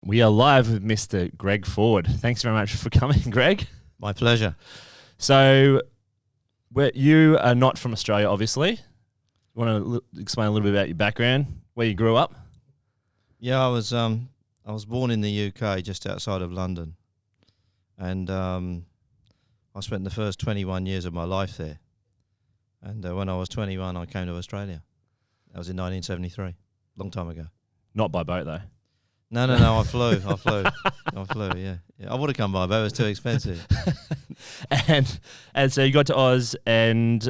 We are live with Mr. Greg Ford. Thanks very much for coming, Greg. My pleasure. So, you are not from Australia, obviously. You want to explain a little bit about your background, where you grew up? Yeah, I was born in the UK, just outside of London, and I spent the first 21 years of my life there. And when I was 21, I came to Australia. That was in 1973, long time ago. Not by boat, though. No, I flew. Yeah. I would have come by, but it was too expensive. and so you got to Oz, and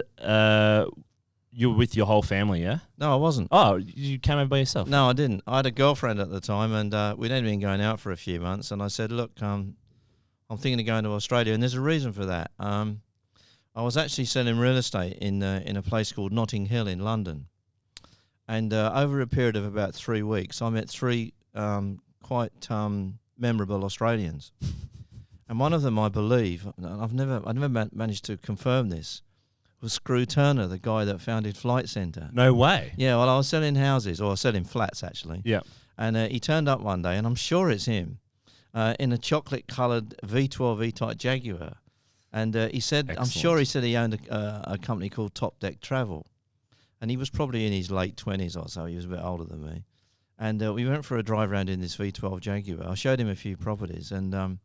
you were with your whole family, yeah? No, I wasn't. Oh, you came over by yourself? No, I didn't. I had a girlfriend at the time, and we'd only been going out for a few months. And I said, "Look, I'm thinking of going to Australia, and there's a reason for that. I was actually selling real estate in a place called Notting Hill in London, and over a period of about 3 weeks, I met three quite memorable Australians, and one of them, I believe, I've never managed to confirm this, was Screw Turner, the guy that founded Flight Centre. No way. Yeah, well, I was selling houses, or selling flats actually. Yeah. And he turned up one day, and I'm sure it's him, in a chocolate-coloured V12 E-Type Jaguar, and he said, Excellent. I'm sure he said he owned a company called Top Deck Travel, and he was probably in his late 20s or so. He was a bit older than me. And we went for a drive around in this V12 Jaguar. I showed him a few properties, and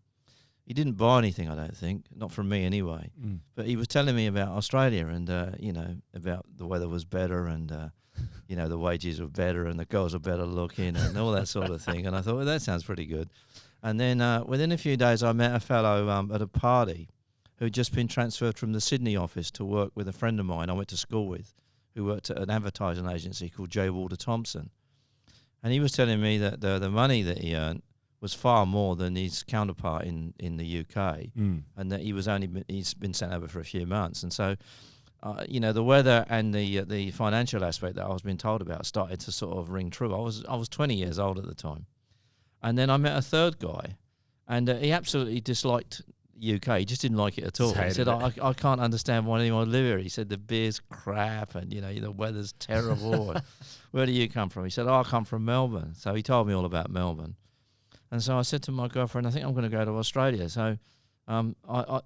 he didn't buy anything, I don't think, not from me anyway. Mm. But he was telling me about Australia and, about the weather was better and, the wages were better and the girls were better looking and all that sort of thing. And I thought, well, that sounds pretty good. And then within a few days, I met a fellow at a party who'd just been transferred from the Sydney office to work with a friend of mine I went to school with, who worked at an advertising agency called J. Walter Thompson. And he was telling me that the money that he earned was far more than his counterpart in the UK, and that he's been sent over for a few months. And so, the weather and the financial aspect that I was being told about started to sort of ring true. I was 20 years old at the time, and then I met a third guy, and he absolutely disliked UK. He just didn't like it at all. He said, I can't understand why anyone live here. He said the beer's crap and the weather's terrible. And, where do you come from? He said, I come from Melbourne. So he told me all about Melbourne. And so I said to my girlfriend, I think I'm going to go to Australia. So I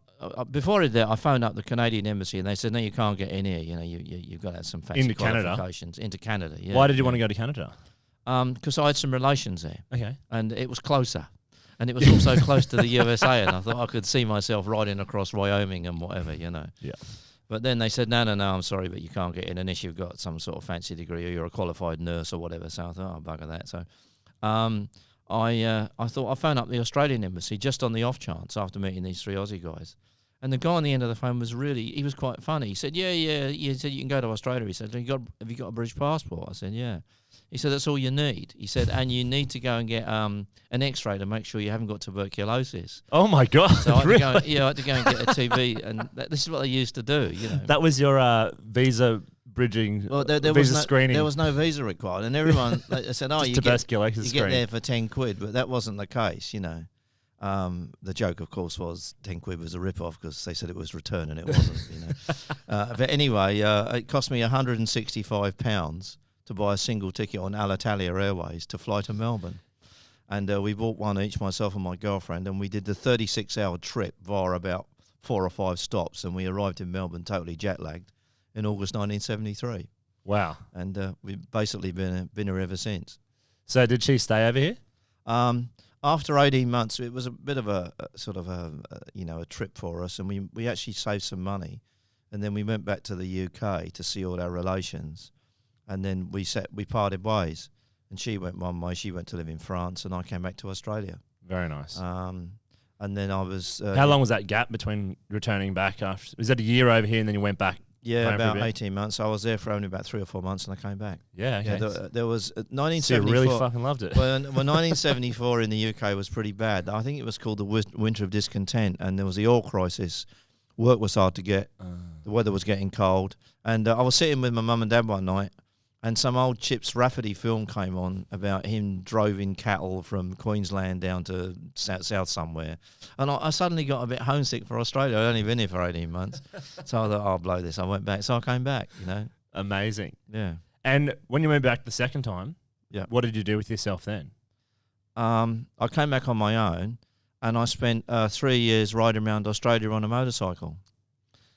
before that, I phoned up the Canadian embassy and they said, no, you can't get in here. You've got to have some fancy qualifications. Into Canada. Yeah. Why did you want to go to Canada? Because I had some relations there. Okay. And it was closer. And it was also close to the USA, and I thought I could see myself riding across Wyoming and whatever, Yeah. But then they said, no, I'm sorry, but you can't get in unless you've got some sort of fancy degree or you're a qualified nurse or whatever. So I thought, oh, bugger that. So I thought I'd phone up the Australian embassy just on the off chance after meeting these three Aussie guys. And the guy on the end of the phone he was quite funny. He said, yeah, he said, you can go to Australia. He said, have you got a British passport? I said, yeah. He said, that's all you need. He said, and you need to go and get an X-ray to make sure you haven't got tuberculosis. Oh, my God. So I had, really? I had to go and get a TB, and this is what they used to do, That was your visa bridging, visa screening. There was no visa required, and everyone they said, oh, you get there for 10 quid, but that wasn't the case, The joke, of course, was 10 quid was a rip-off because they said it was return and it wasn't, But anyway, it cost me £165 to buy a single ticket on Alitalia Airways to fly to Melbourne. And we bought one each, myself and my girlfriend, and we did the 36-hour trip via about 4 or 5 stops, and we arrived in Melbourne totally jet-lagged in August 1973. Wow. And we've basically been here ever since. So did she stay over here? After 18 months, it was a bit of a trip for us, and we actually saved some money, and then we went back to the UK to see all our relations, and then we parted ways, and she went one way, she went to live in France, and I came back to Australia. Very nice. And then I was... How long was that gap between returning back after? Was that a year over here and then you went back? Yeah, about 18 months. I was there for only about 3 or 4 months, and I came back. Yeah, okay. Yeah, there was 1974. So you really fucking loved it. Well, 1974 in the UK was pretty bad. I think it was called the Winter of Discontent, and there was the oil crisis. Work was hard to get. The weather was getting cold. And I was sitting with my mum and dad one night, and some old Chips Rafferty film came on about him droving cattle from Queensland down to south somewhere. And I suddenly got a bit homesick for Australia. I'd only been here for 18 months. So I thought, I'll blow this. I went back. So I came back, Amazing. Yeah. And when you went back the second time, yeah, what did you do with yourself then? I came back on my own, and I spent 3 years riding around Australia on a motorcycle.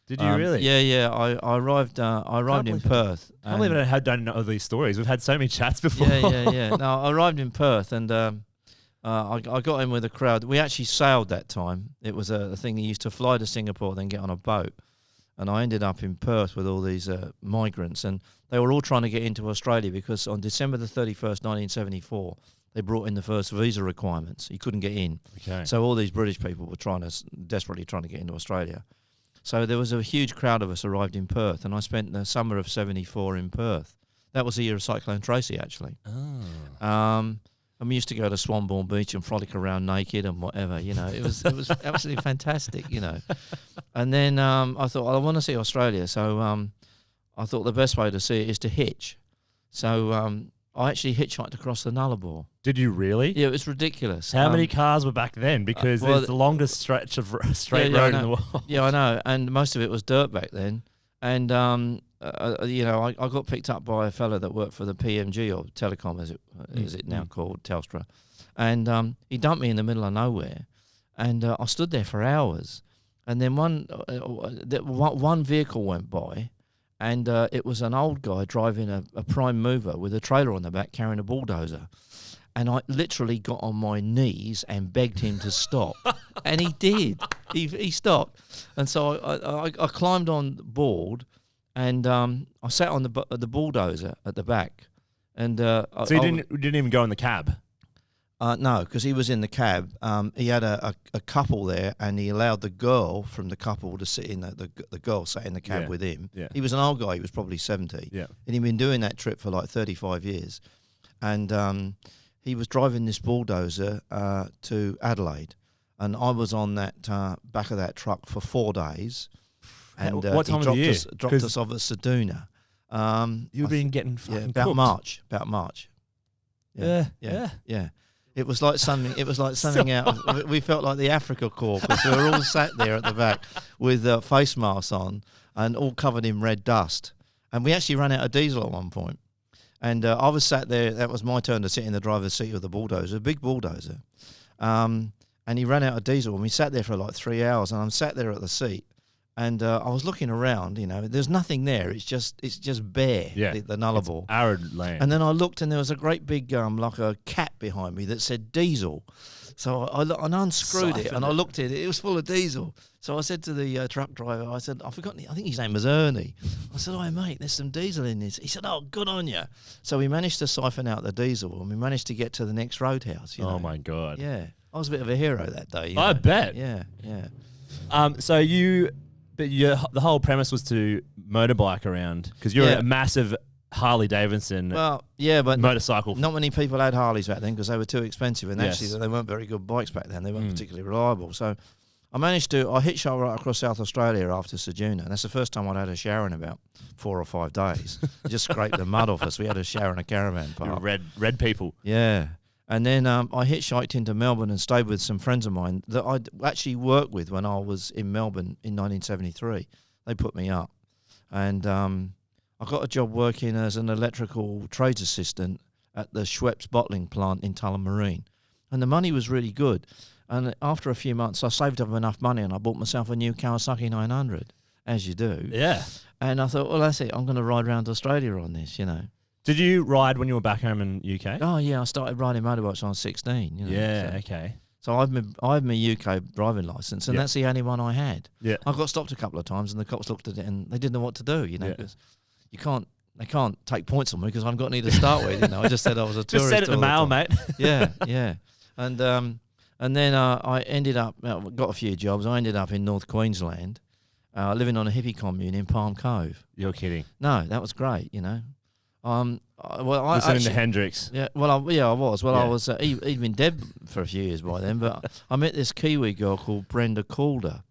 Did you really? Yeah. I arrived in Perth. I can't believe I don't know these stories. We've had so many chats before. Yeah. No, I arrived in Perth, and I got in with a crowd. We actually sailed that time. It was a thing that used to fly to Singapore, then get on a boat. And I ended up in Perth with all these migrants, and they were all trying to get into Australia because on December the 31st, 1974, they brought in the first visa requirements. You couldn't get in. Okay. So all these British people were desperately trying to get into Australia. So there was a huge crowd of us arrived in Perth, and I spent the summer of 74 in Perth. That was the year of Cyclone Tracy, actually. Oh. And we used to go to Swanbourne Beach and frolic around naked and whatever, you know. It was absolutely fantastic, you know. And then I thought, well, I want to see Australia. So I thought the best way to see it is to hitch. So I actually hitchhiked across the Nullarbor. Did you really? Yeah, it was ridiculous. How many cars were back then? Because it's the longest stretch of straight road in the world. Yeah, I know. And most of it was dirt back then. And, you know, I got picked up by a fella that worked for the PMG, or Telecom, as it now called, Telstra. And he dumped me in the middle of nowhere. And I stood there for hours. And then one vehicle went by, and it was an old guy driving a prime mover with a trailer on the back carrying a bulldozer. And I literally got on my knees and begged him to stop. And he did. He stopped. And so I climbed on board, and I sat on the bulldozer at the back. And so you didn't even go in the cab? No, because he was in the cab. He had a couple there, and he allowed the girl from the couple to sit in the girl sat in the cab with him. Yeah. He was an old guy. He was probably 70. Yeah. And he'd been doing that trip for like 35 years. And he was driving this bulldozer to Adelaide, and I was on that back of that truck for 4 days. And what time of the year? Dropped us off at Seduna. You've been getting fucking about cooked. March. Yeah. It was like something. It was like something out. We felt like the Africa Corps, because we were all sat there at the back with face masks on and all covered in red dust. And we actually ran out of diesel at one point. And I was sat there. That was my turn to sit in the driver's seat of the bulldozer, a big bulldozer. And he ran out of diesel, and we sat there for like 3 hours. And I'm sat there at the seat, and I was looking around. You know, there's nothing there. It's just bare. Yeah, the Nullarbor, arid land. And then I looked, and there was a great big like a cap behind me that said diesel. So I unscrewed it, and I looked at it. It was full of diesel. So I said to the truck driver, I said, I think his name was Ernie. I said, "Oh, mate, there's some diesel in this." He said, "Oh, good on you." So we managed to siphon out the diesel, and we managed to get to the next roadhouse. You know? Oh, my God. Yeah. I was a bit of a hero that day. I bet. Yeah. So the whole premise was to motorbike around, because you're a massive Harley Davidson but motorcycle. Not many people had Harleys back then because they were too expensive, and actually they weren't very good bikes back then. They weren't particularly reliable. So I hitchhiked right across South Australia after Seduna, and that's the first time I'd had a shower in about 4 or 5 days. Just scraped the mud off us. We had a shower in a caravan park. Red people. Yeah. And then I hitchhiked into Melbourne and stayed with some friends of mine that I'd actually worked with when I was in Melbourne in 1973. They put me up. And I got a job working as an electrical trades assistant at the Schweppes bottling plant in Tullamarine. And the money was really good. And after a few months, I saved up enough money, and I bought myself a new Kawasaki 900, as you do. Yeah. And I thought, well, that's it. I'm going to ride around Australia on this, you know. Did you ride when you were back home in UK? Oh, yeah. I started riding motorbikes when I was 16. You know, yeah, okay. So I have my UK driving licence, and that's the only one I had. Yeah. I got stopped a couple of times, and the cops looked at it, and they didn't know what to do, you know, because they can't take points on me because I've got any to start with, you know. I just said I was a tourist. Just send it in the mail, mate. Yeah. And then I ended up, got a few jobs. I ended up in North Queensland, living on a hippie commune in Palm Cove. You're kidding. No, that was great, you know. Listening to Hendrix. Yeah, I was. I was. He'd been dead for a few years by then, but I met this Kiwi girl called Brenda Calder,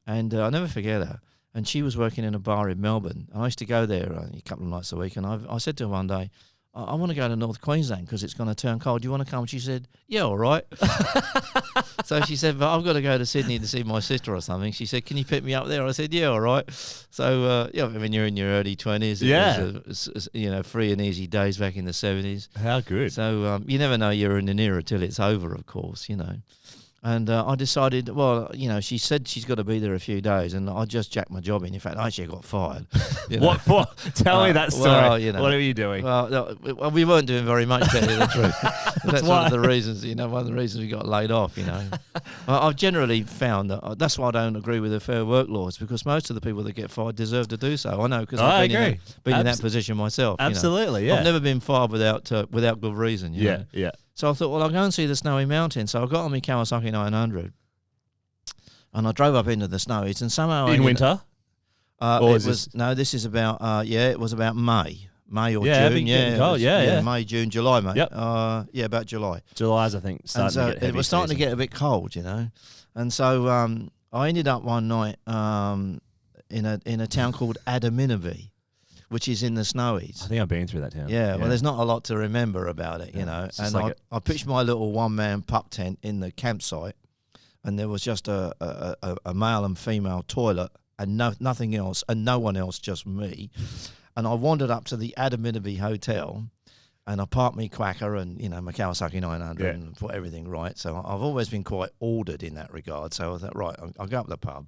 and I'll never forget her. And she was working in a bar in Melbourne. And I used to go there a couple of nights a week, and I said to her one day, I want to go to North Queensland because it's going to turn cold. Do you want to come? She said, yeah, all right. So she said, but I've got to go to Sydney to see my sister or something. She said, can you pick me up there? I said, yeah, all right. So, I mean, you're in your early 20s. It was, free and easy days back in the 70s. How good. So you never know you're in an era till it's over, of course, And I decided, she said she's got to be there a few days, and I just jacked my job in. In fact, I actually got fired. What for? Tell me that story. Well, what are you doing? Well, we weren't doing very much, to tell you the truth. That's one of the reasons, one of the reasons we got laid off, I've generally found that's why I don't agree with the fair work laws, because most of the people that get fired deserve to do so. I know, because I've been in that position myself. Absolutely, yeah. I've never been fired without good reason. Yeah. So I thought, well, I'll go and see the Snowy Mountains. So I got on my Kawasaki 900, and I drove up into the Snowies, and somehow in winter. This is about it was about May or June. May, June, July, mate. Yep. About July. July's, I think, starting to get heavy. It was starting to get a bit cold, and so I ended up one night in a town called Adaminaby, which is in the Snowies. I think I've been through that town. Yeah, well, there's not a lot to remember about it, And I pitched my little one-man pup tent in the campsite, and there was just a male and female toilet and nothing else, and no one else, just me. And I wandered up to the Adaminaby Hotel, and I parked me Quacker and, my Kawasaki 900 and put everything right. So I've always been quite ordered in that regard. So I thought, right, I'll go up the pub.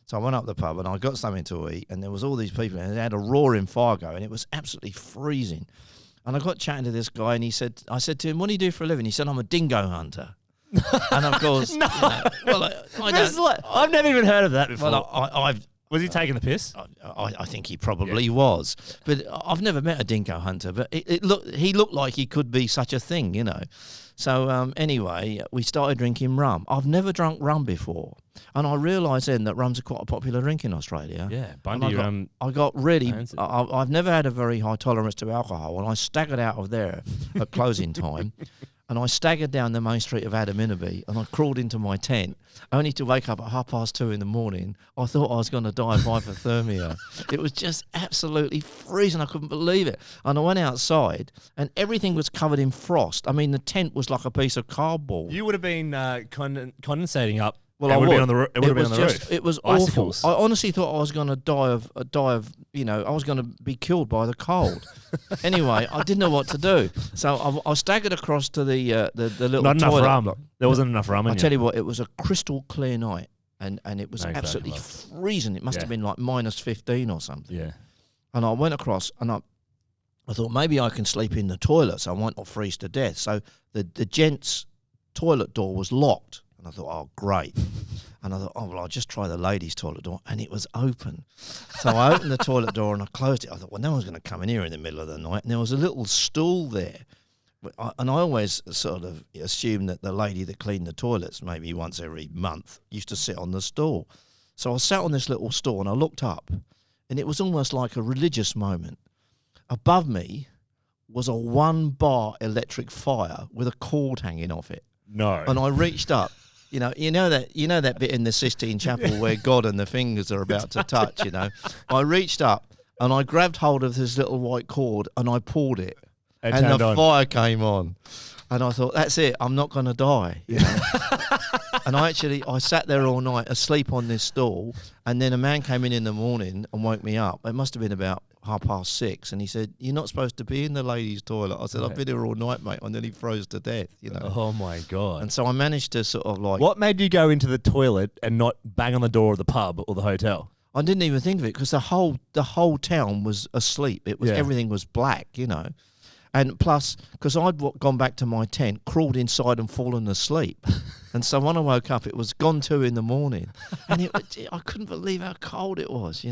So I went up the pub and I got something to eat, and there was all these people, and they had a roaring fire going. It was absolutely freezing. And I got chatting to this guy, and I said to him, what do you do for a living? He said, I'm a dingo hunter. And of course, I've never even heard of that before. Well, was he taking the piss? I think he probably was, but I've never met a dingo hunter. But he looked like he could be such a thing, So anyway, we started drinking rum. I've never drunk rum before, and I realised then that rum's quite a popular drink in Australia. Yeah, Bundy rum. I got really. I've never had a very high tolerance to alcohol, and I staggered out of there at closing time. And I staggered down the main street of Adaminaby, and I crawled into my tent, only to wake up at 2:30 in the morning. I thought I was going to die of hypothermia. It was just absolutely freezing. I couldn't believe it. And I went outside, and everything was covered in frost. I mean, the tent was like a piece of cardboard. You would have been condensating up. Well, it would have been on the roof. It was Icicles. awful. I honestly thought I was going to die of, I was going to be killed by the cold. Anyway, I didn't know what to do, so I staggered across to the little Not enough toilet. rum. There wasn't enough rum in I tell you what, it was a crystal clear night, and it was absolutely freezing. It must have been like minus 15 or something. Yeah. And I went across, and I thought maybe I can sleep in the toilet, so I won't not freeze to death. So the gents' toilet door was locked. And I thought, oh, great. And I thought, oh, well, I'll just try the ladies' toilet door. And it was open. So I opened the toilet door and I closed it. I thought, well, no one's going to come in here in the middle of the night. And there was a little stool there. And I always sort of assumed that the lady that cleaned the toilets, maybe once every month, used to sit on the stool. So I sat on this little stool and I looked up. And it was almost like a religious moment. Above me was a 1-bar electric fire with a cord hanging off it. No. And I reached up. You know that bit in the Sistine Chapel where God and the fingers are about to touch, I reached up and I grabbed hold of this little white cord and I pulled it. And the fire came on. And I thought, that's it, I'm not going to die. And I sat there all night asleep on this stool, and then a man came in the morning and woke me up. It must have been about 6:30, and he said, you're not supposed to be in the ladies' toilet. I said, I've been here all night, mate. I nearly froze to death, Oh, my God. And so I managed to sort of like... What made you go into the toilet and not bang on the door of the pub or the hotel? I didn't even think of it, because the whole town was asleep. It was Everything was black, And plus, because I'd gone back to my tent, crawled inside and fallen asleep. And so when I woke up, it was 2:00 in the morning. And I couldn't believe how cold it was,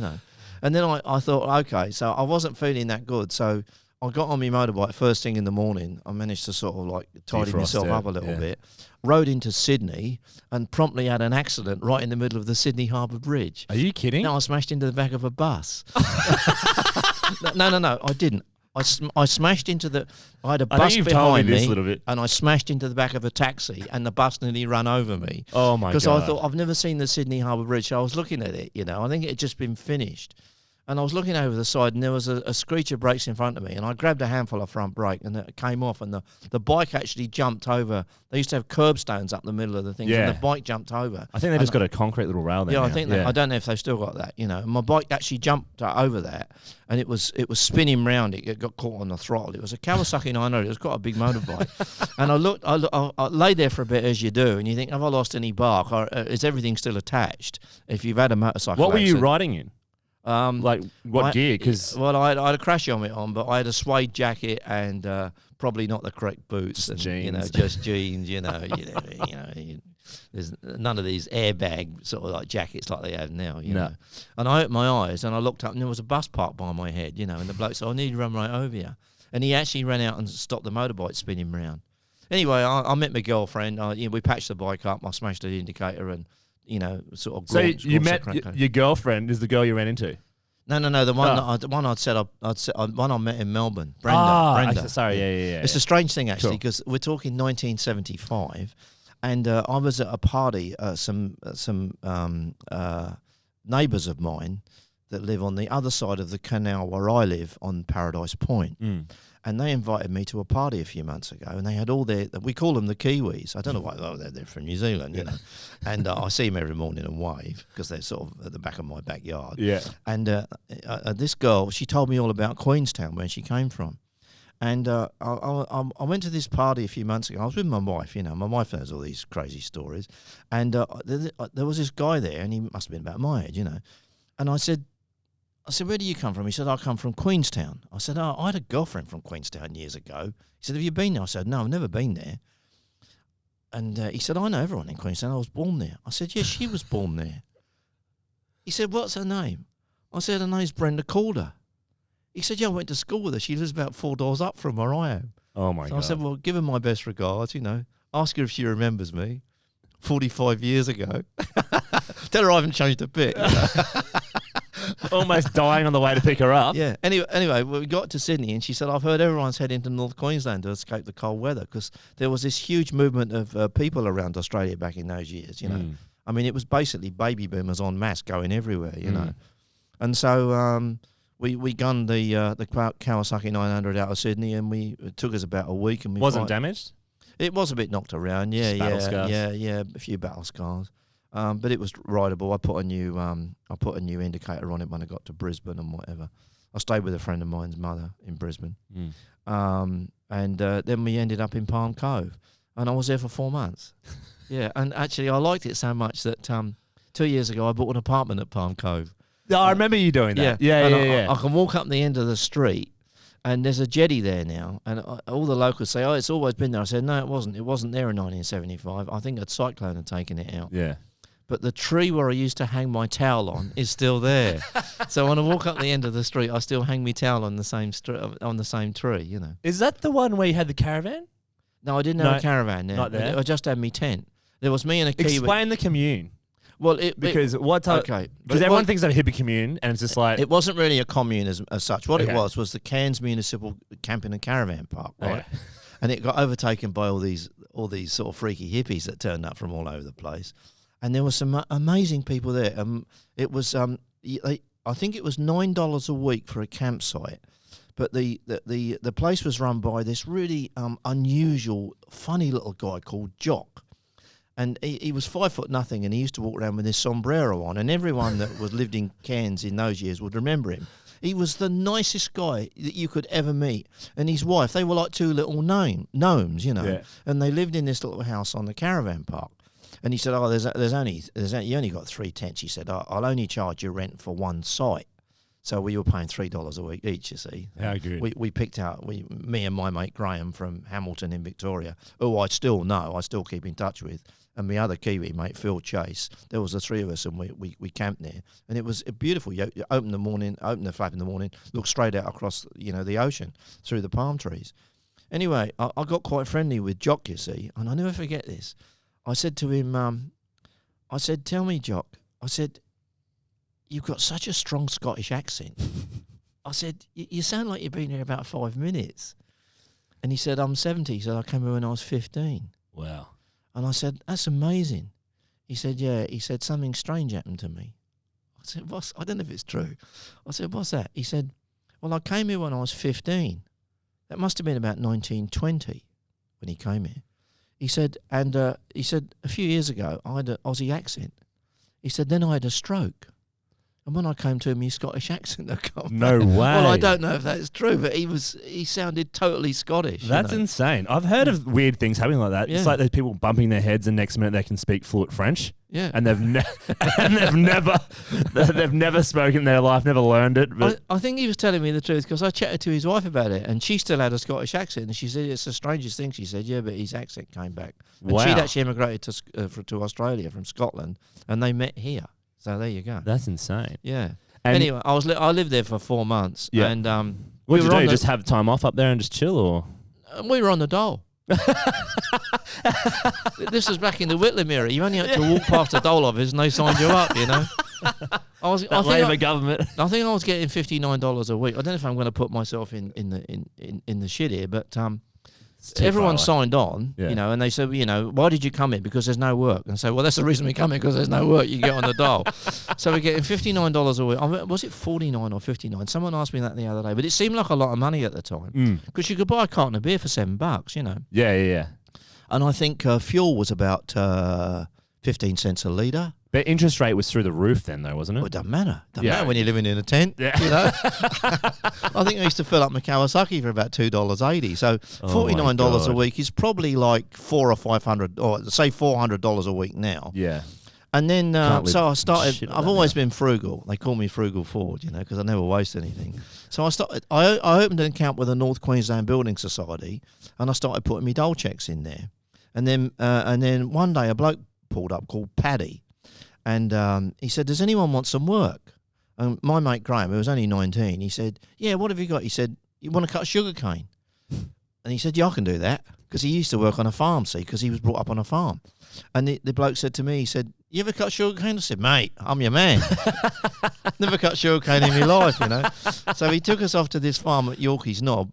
And then I thought, okay, so I wasn't feeling that good. So I got on my motorbike first thing in the morning. I managed to sort of like tidy myself up a little bit. Rode into Sydney and promptly had an accident right in the middle of the Sydney Harbour Bridge. Are you kidding? No, I smashed into the back of a bus. No, I didn't. I smashed into I had a bus behind me, and I smashed into the back of a taxi, and the bus nearly ran over me. Oh, my God. Because I thought, I've never seen the Sydney Harbour Bridge, so I was looking at it, I think it had just been finished. And I was looking over the side, and there was a screecher brakes in front of me, and I grabbed a handful of front brake, and it came off, and the bike actually jumped over. They used to have curbstones up the middle of the thing, and the bike jumped over. I think they just got a concrete little rail there. Yeah, now. I think I don't know if they've still got that. You know, and my bike actually jumped over that, and it was spinning round. It got caught on the throttle. It was a Kawasaki 900. It was quite a big motorbike. And I lay there for a bit, as you do, and you think, have I lost any bark, or is everything still attached? If you've had a motorcycle, what were you accident. riding in? Like what gear? Because I had a crash helmet on, but I had a suede jacket and probably not the correct boots, and jeans. you know, just jeans. There's none of these airbag sort of like jackets like they have now. You know. And I opened my eyes and I looked up, and there was a bus parked by my head. You know, and the bloke said, "I need to run right over you," and he actually ran out and stopped the motorbike spinning round. Anyway, I met my girlfriend. We patched the bike up. I smashed the indicator and. You know, sort of. So you met your girlfriend is the girl you ran into? No. The one one I met in Melbourne. Brenda. Sorry, yeah. It's a strange thing actually, because we're talking 1975, and I was at a party. Some neighbours of mine that live on the other side of the canal where I live on Paradise Point. And they invited me to a party a few months ago, and they had all we call them the Kiwis. I don't know why they're from New Zealand, you know. And I see them every morning and wave because they're sort of at the back of my backyard. Yeah. And this girl, she told me all about Queenstown, where she came from. And I went to this party a few months ago. I was with my wife, you know. My wife knows all these crazy stories. And there was this guy there, and he must have been about my age, you know. And I said, where do you come from? He said, I come from Queenstown. I said, I had a girlfriend from Queenstown years ago. He said, have you been there? I said, no, I've never been there. And he said, I know everyone in Queenstown. I was born there. I said, yes, she was born there. He said, what's her name? I said, her name's Brenda Calder. He said, yeah, I went to school with her. She lives about 4 doors up from where I am. Oh, my God. I said, well, give her my best regards, you know. Ask her if she remembers me 45 years ago. Tell her I haven't changed a bit. You know? Almost dying on the way to pick her up. Yeah. Anyway, we got to Sydney, and she said, I've heard everyone's heading to North Queensland to escape the cold weather, because there was this huge movement of people around Australia back in those years, you know. I mean, it was basically baby boomers en masse going everywhere, you know. And so we gunned the Kawasaki 900 out of Sydney, and it took us about a week. And Wasn't damaged? It was a bit knocked around, yeah, battle scars. Yeah, a few battle scars. But it was rideable. I put a new indicator on it when I got to Brisbane and whatever. I stayed with a friend of mine's mother in Brisbane, and then we ended up in Palm Cove, and I was there for 4 months. Yeah, and actually I liked it so much that 2 years ago I bought an apartment at Palm Cove. No, I remember you doing that. Yeah. I can walk up the end of the street, and there's a jetty there now, and all the locals say, "Oh, it's always been there." I said, "No, it wasn't. It wasn't there in 1975. I think a cyclone had taken it out." Yeah. But the tree where I used to hang my towel on is still there. So when I walk up the end of the street, I still hang my towel on the same tree, you know. Is that the one where you had the caravan? No, I didn't have a caravan there. Not there? I just had my tent. There was me and a Kiwi. Explain the commune. Well, because everyone thinks of a hippie commune, and it's just like it wasn't really a commune as such. What Okay. it was the Cairns Municipal Camping and Caravan Park, right? Okay. And it got overtaken by all these sort of freaky hippies that turned up from all over the place. And there were some amazing people there. It was I think it was $9 a week for a campsite, but the place was run by this really unusual, funny little guy called Jock. And he was 5'0", and he used to walk around with his sombrero on, and everyone that lived in Cairns in those years would remember him. He was the nicest guy that you could ever meet. And his wife, they were like two little gnomes, you know, Yeah. and they lived in this little house on the caravan park. And he said, "Oh, you only got 3 tents." He said, "I'll only charge you rent for one site." So we were paying $3 a week each, you see. How good. We picked out, me and my mate Graham from Hamilton in Victoria, who I still keep in touch with, and my other Kiwi mate, Phil Chase. There was the three of us, and we camped there. And it was beautiful. You open the flap in the morning, look straight out across, the ocean through the palm trees. Anyway, I got quite friendly with Jock, you see, and I never forget this. I said to him, "Tell me, Jock," I said, "you've got such a strong Scottish accent." I said, you sound like you've been here about 5 minutes. And he said, "I'm 70. He said, "I came here when I was 15. Wow. And I said, "That's amazing." He said, "Yeah." He said, "Something strange happened to me." I said, I don't know if it's true. I said, what's that? He said, well, I came here when I was 15. That must have been about 1920 when he came here. He said, and he said, a few years ago, I had an Aussie accent. He said, then I had a stroke. And when I came to him, his Scottish accent had come No back. way. Well, I don't know if that's true, but he sounded totally Scottish. That's insane. I've heard of weird things happening like that. Yeah. It's like there's people bumping their heads, and next minute they can speak fluent French. Yeah. And they've never spoken in their life, never learned it. But I think he was telling me the truth because I chatted to his wife about it, and she still had a Scottish accent, and she said it's the strangest thing. She said, yeah, but his accent came back. And Wow. she'd actually emigrated to Australia from Scotland, and they met here. So there you go. that's insane. Yeah. And Anyway, I lived there for 4 months, Yeah. and what did you were on do? the- Just have time off up there and just chill, or? we were on the dole. This was back in the Whitlam era. You only had to walk past the dole office and they signed you up, you know. That Labor government. I think I was getting $59 a week. I don't know if I'm going to put myself in the shit here, but everyone signed on, Yeah. you know, and they said, you know, why did you come here? Because there's no work. And so, well, that's the reason we come here, because there's no work. You get on the dole. So we're getting $59 a week. Was it 49 or 59? Someone asked me that the other day, but it seemed like a lot of money at the time because you could buy a carton of beer for $7, you know. Yeah. And I think fuel was about 15 cents a litre. But interest rate was through the roof then, though, wasn't it? Well, it doesn't matter. Doesn't Yeah. matter when you're living in a tent. Yeah. You know? I think I used to fill up my Kawasaki for about $2.80. So $49 a week is probably like $400 or $500, or say $400 a week now. Yeah. And then, Can't so I live started, shit with I've that always now. been frugal. They call me Frugal Ford, you know, because I never waste anything. So I opened an account with the North Queensland Building Society, and I started putting my dole checks in there. And then one day a bloke pulled up called Paddy, and he said, does anyone want some work? And my mate Graham, who was only 19, he said, yeah, what have you got? He said, you want to cut sugar cane? And he said, yeah, I can do that. Because he used to work on a farm, see, because he was brought up on a farm. And the bloke said to me, he said, you ever cut sugar cane? I said, mate, I'm your man. Never cut sugar cane in my life, you know. So he took us off to this farm at Yorkie's Knob.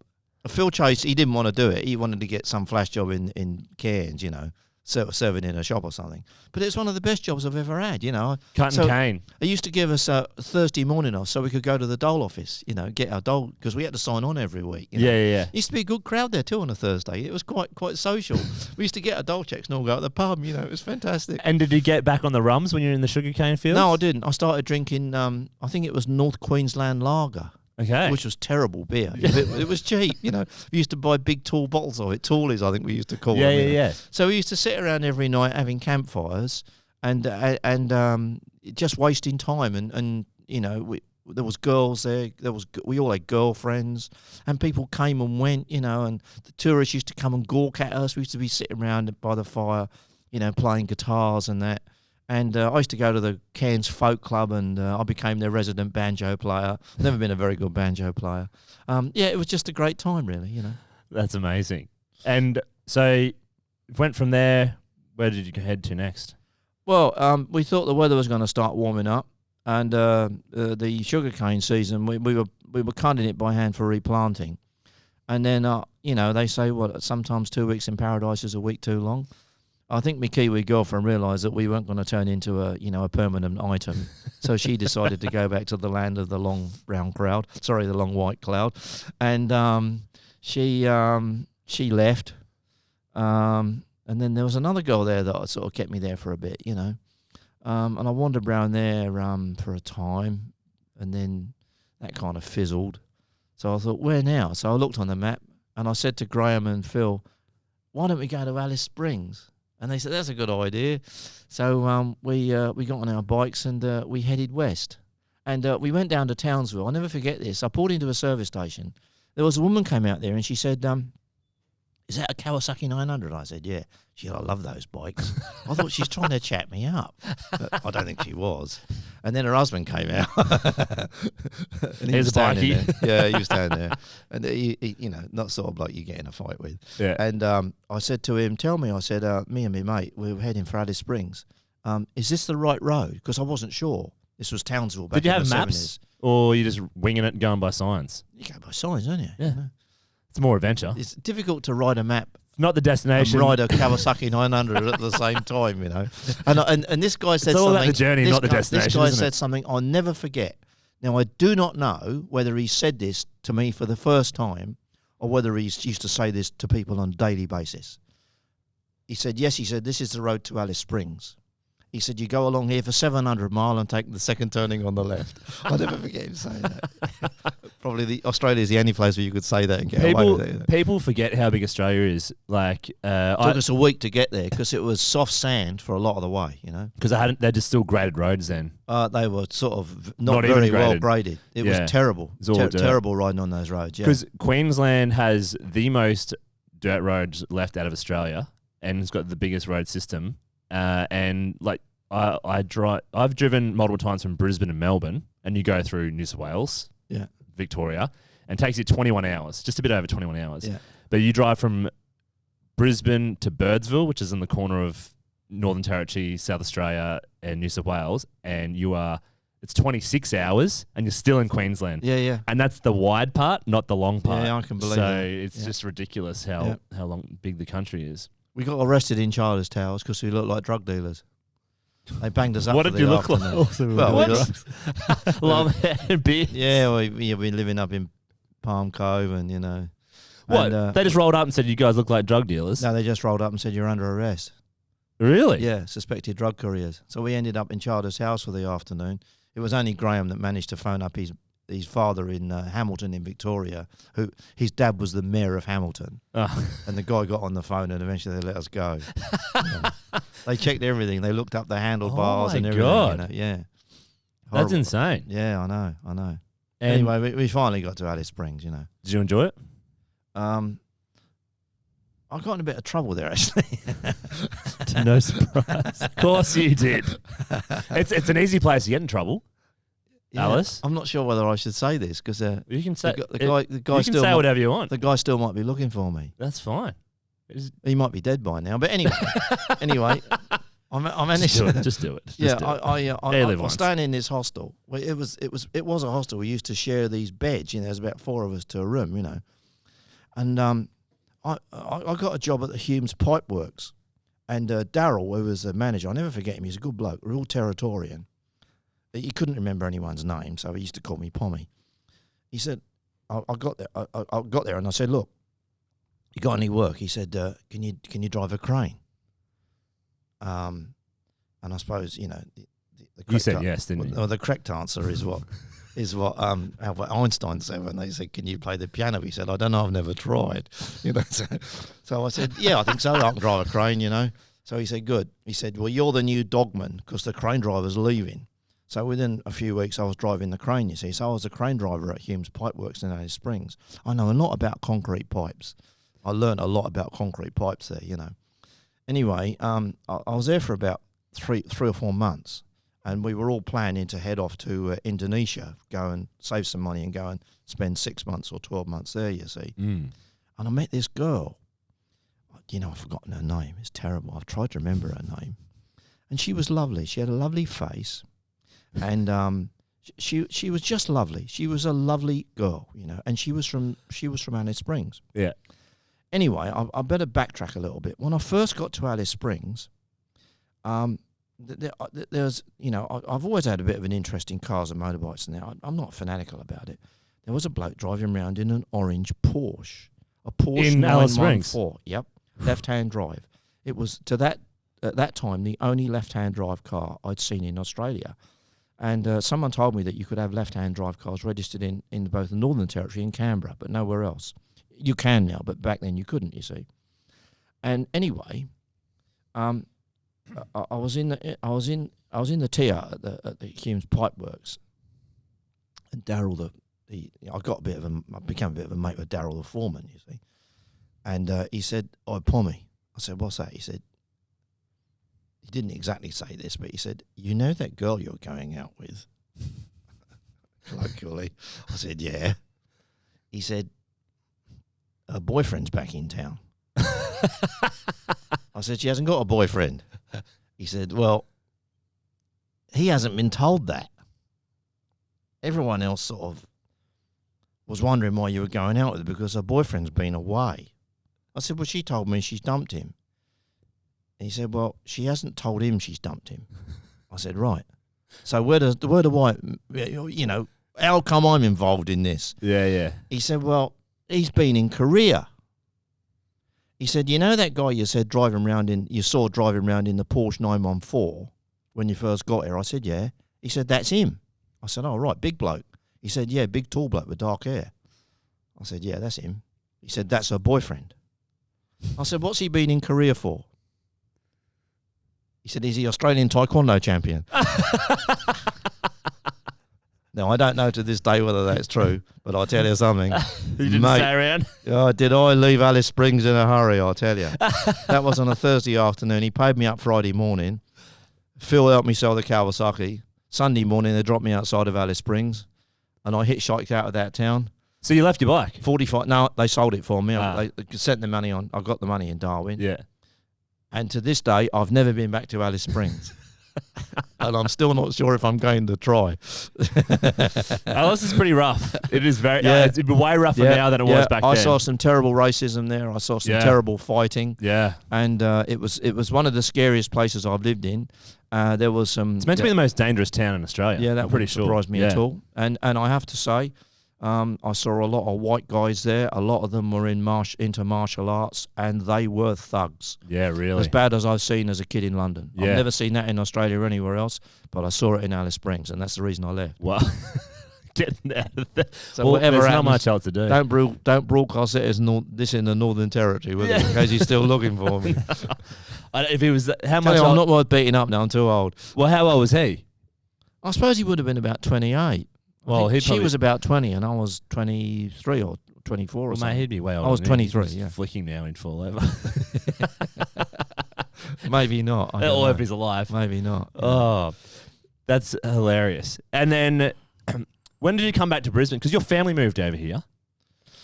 Phil Chase, he didn't want to do it. He wanted to get some flash job in Cairns, you know, serving in a shop or something. But it's one of the best jobs I've ever had, you know. Cutting cane. They used to give us a Thursday morning off so we could go to the dole office, you know, get our dole, because we had to sign on every week. You know? Yeah. Used to be a good crowd there too on a Thursday. It was quite social. We used to get our dole checks and all go to the pub, you know. It was fantastic. And did you get back on the rums when you were in the sugarcane fields? No, I didn't. I started drinking, I think it was North Queensland Lager. Okay. Which was terrible beer. It was cheap, you know. We used to buy big tall bottles of it, tallies I think we used to call them. Yeah. So we used to sit around every night having campfires and just wasting time and you know, there was girls there. We all had girlfriends, and people came and went, you know. And the tourists used to come and gawk at us. We used to be sitting around by the fire, you know, playing guitars and that. And I used to go to the Cairns Folk Club, and I became their resident banjo player. Never been a very good banjo player. Yeah, it was just a great time, really, you know. That's amazing. And so went from there. Where did you head to next? Well, we thought the weather was going to start warming up, and the sugarcane season, we were cutting it by hand for replanting. And then, you know, they say, sometimes 2 weeks in paradise is a week too long. I think my Kiwi girlfriend realised that we weren't going to turn into a permanent item, so she decided to go back to the land of the long brown cloud. Sorry, the long white cloud, and she left. And then there was another girl there that sort of kept me there for a bit, you know. And I wandered around there for a time, and then that kind of fizzled. So I thought, where now? So I looked on the map, and I said to Graham and Phil, why don't we go to Alice Springs? And they said, that's a good idea. So we got on our bikes and we headed west. And we went down to Townsville. I'll never forget this. I pulled into a service station. There was a woman came out there and she said, is that a Kawasaki 900? I said, yeah. She said, I love those bikes. I thought she's trying to chat me up. But I don't think she was. And then her husband came out. And he was standing there. Yeah, he was standing there. And he, you know, not sort of like you get in a fight with. Yeah. And I said to him, tell me, I said, me and my mate, we were heading for Alice Springs. Is this the right road? Because I wasn't sure. This was Townsville back Did you in have the maps? 70s. Or you just winging it and going by signs? You go by signs, don't you? Yeah. You know? It's more adventure. It's difficult to write a map not the and destination. ride a Kawasaki 900 at the same time, you know. And this guy said It's all something. about the journey, not the destination. This guy isn't said it? something I'll never forget. Now, I do not know whether he said this to me for the first time or whether he's used to say this to people on a daily basis. He said, yes, he said, this is the road to Alice Springs. He said, you go along here for 700 mile and take the second turning on the left. I'll never forget him saying that. Probably Australia is the only place where you could say that and get away with it. People forget how big Australia is. Like, It took us a week to get there because it was soft sand for a lot of the way, you know. because they're just still graded roads then. They were sort of Not not even very well graded. graded. It Yeah. was terrible. It's all dirt. Terrible riding on those roads, yeah. Because Queensland has the most dirt roads left out of Australia, and it's got the biggest road system. And like I've driven multiple times from Brisbane and Melbourne, and you go through New South Wales, Yeah. Victoria, and it takes you 21 hours, just a bit over 21 hours. Yeah. But you drive from Brisbane to Birdsville, which is in the corner of Northern Territory, South Australia, and New South Wales, and it's 26 hours, and you're still in Queensland. Yeah, yeah. And that's the wide part, not the long part. Yeah, I can believe so that. it's Yeah. just ridiculous how big the country is. We got arrested in Charters Towers because we looked like drug dealers. They banged us up. What for did the you look like? afternoon. Well, What? we looked- Long hair and beard. yeah, we've been living up in Palm Cove, and you know. What? And, They just rolled up and said you guys look like drug dealers. no, they just rolled up and said you're under arrest. Really? Yeah, suspected drug couriers. So we ended up in Charters House for the afternoon. It was only Graham that managed to phone up his father in Hamilton in Victoria, who his dad was the mayor of Hamilton. Oh. And the guy got on the phone and eventually they let us go. Yeah. They checked everything. They looked up the handlebars Oh and my everything. God. You know? Yeah. That's Horrible. insane. Yeah, I know. And Anyway, we finally got to Alice Springs, you know. did you enjoy it? I got in a bit of trouble there, actually. To no surprise. Of course you did. It's an easy place to get in trouble. Yeah, Alice? I'm not sure whether I should say this because You can say the guy you can still say might, whatever you want. the guy still might be looking for me. That's fine. He might be dead by now, but anyway, I managed. Just do it. Just Yeah, do it. I live was once. staying in this hostel. Well, it was a hostel. We used to share these beds. You know, there's about 4 of us to a room. You know, and I got a job at the Humes Pipe Works, and Darryl, who was the manager, I'll never forget him. He's a good bloke, real Territorian. He couldn't remember anyone's name, so he used to call me Pommy. He said, I got there. I got there, and I said, look, you got any work? He said, can you drive a crane? And I suppose, you know, the You said yes, didn't you? well, the correct answer is what Albert Einstein said when they said, "Can you play the piano?" He said, "I don't know, I've never tried." You know, so I said, "Yeah, I think so. I can drive a crane." You know, so he said, "Good." He said, "Well, you're the new dogman because the crane driver's leaving." So within a few weeks, I was driving the crane. You see, so I was a crane driver at Humes Pipe Works in Alice Springs. I know a lot about concrete pipes. I learned a lot about concrete pipes there. You know. Anyway, I was there for about three or 4 months. And we were all planning to head off to Indonesia, go and save some money and go and spend 6 months or 12 months there, you see. Mm. And I met this girl. You know, I've forgotten her name. It's terrible. I've tried to remember her name. And she was lovely. She had a lovely face. And she was just lovely. She was a lovely girl, you know. And she was from Alice Springs. Yeah. Anyway, I better backtrack a little bit. When I first got to Alice Springs, there's, you know, I've always had a bit of an interest in cars and motorbikes now. I'm not fanatical about it. There was a bloke driving around in an orange Porsche. A Porsche In Alice Springs? 914. Yep. Left-hand drive. It was, at that time, the only left-hand drive car I'd seen in Australia. And someone told me that you could have left-hand drive cars registered in both the Northern Territory and Canberra, but nowhere else. You can now, but back then you couldn't, you see. And anyway, I was in the TR at the Humes Pipe Works, and Darryl I became a bit of a mate with Darryl the foreman, you see, and he said, "Oh, Pommy," I said, "What's that?" He said, he didn't exactly say this, but he said, "You know that girl you're going out with?" Colloquially, I said, "Yeah." He said, "Her boyfriend's back in town." I said, "She hasn't got a boyfriend." He said, "Well, he hasn't been told that. Everyone else sort of was wondering why you were going out with her because her boyfriend's been away." I said, well, she told me she's dumped him. And he said, well, she hasn't told him she's dumped him. I said, right. So where do I, how come I'm involved in this? Yeah. He said, well, he's been in Korea. He said, you know that guy you saw driving around in the Porsche 914 when you first got here? I said, yeah. He said, that's him. I said, oh, right, big bloke. He said, yeah, big tall bloke with dark hair. I said, yeah, that's him. He said, that's her boyfriend. I said, what's he been in Korea for? He said, he's the Australian Taekwondo champion. Now, I don't know to this day whether that's true, but I'll tell you something. You didn't stay around? Did I leave Alice Springs in a hurry, I'll tell you. That was on a Thursday afternoon. He paid me up Friday morning. Phil helped me sell the Kawasaki. Sunday morning, they dropped me outside of Alice Springs, and I hitchhiked out of that town. So you left your bike? 45. No, they sold it for me. They sent the money on. I got the money in Darwin. Yeah. And to this day, I've never been back to Alice Springs. And I'm still not sure if I'm going to try. Alice is pretty rough. It is very, it's way rougher now than it was back then. I saw some terrible racism there. I saw some terrible fighting. Yeah. And it was one of the scariest places I've lived in. There was some. It's meant to be the most dangerous town in Australia. Yeah, that wouldn't surprise me at all. And I have to say, I saw a lot of white guys there. A lot of them were into martial arts, and they were thugs. Yeah, really. As bad as I've seen as a kid in London. Yeah. I've never seen that in Australia or anywhere else, but I saw it in Alice Springs, and that's the reason I left. Well, getting out of there. So whatever there's happens, not much else to do. Don't broadcast it as this in the Northern Territory, will you? In case he's still looking for me. If he was, how much? I'm not worth beating up now. I'm too old. Well, how old was he? I suppose he would have been about 28. Well, she was about 20, and I was 23 or 24 or something. Mate, he'd be way older. I was 23. Yeah, flicking now and fall over. Maybe not. Or if he's alive. Maybe not. Yeah. Oh, that's hilarious. And then, when did you come back to Brisbane? Because your family moved over here,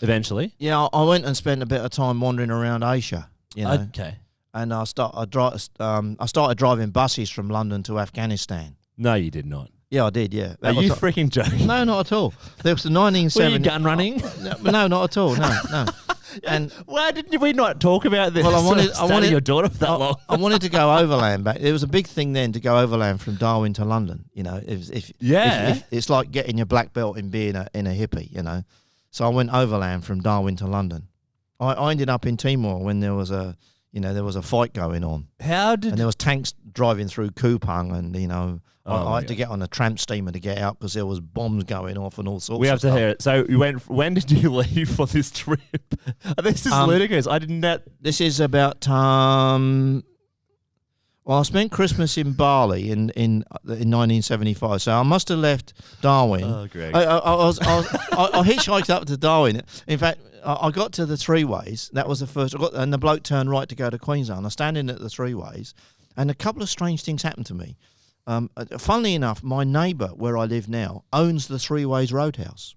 eventually. Yeah, I went and spent a bit of time wandering around Asia. You know. Okay. And I started driving buses from London to Afghanistan. No, you did not. Yeah, I did, yeah. Are you freaking joking? No, not at all. There was the 1970s. Were you gun running? No, not at all, no. And why didn't we not talk about this? Well, I wanted your daughter for that long. I wanted to go overland back. There was a big thing then to go overland from Darwin to London. You know, if it's like getting your black belt in being in a hippie. You know, so I went overland from Darwin to London. I ended up in Timor when there was a fight going on. And there was tanks driving through Kupang, and I had to get on a tramp steamer to get out because there was bombs going off and all sorts. We have of to stuff. hear it. So you went. When did you leave for this trip? This is ludicrous. I did not. This is about Well, I spent Christmas in Bali in 1975, so I must have left Darwin. Oh, Greg. I hitchhiked up to Darwin. In fact, I got to the Three Ways. That was the first. And the bloke turned right to go to Queensland. I was standing at the Three Ways, and a couple of strange things happened to me. Funnily enough, my neighbour, where I live now, owns the Three Ways Roadhouse.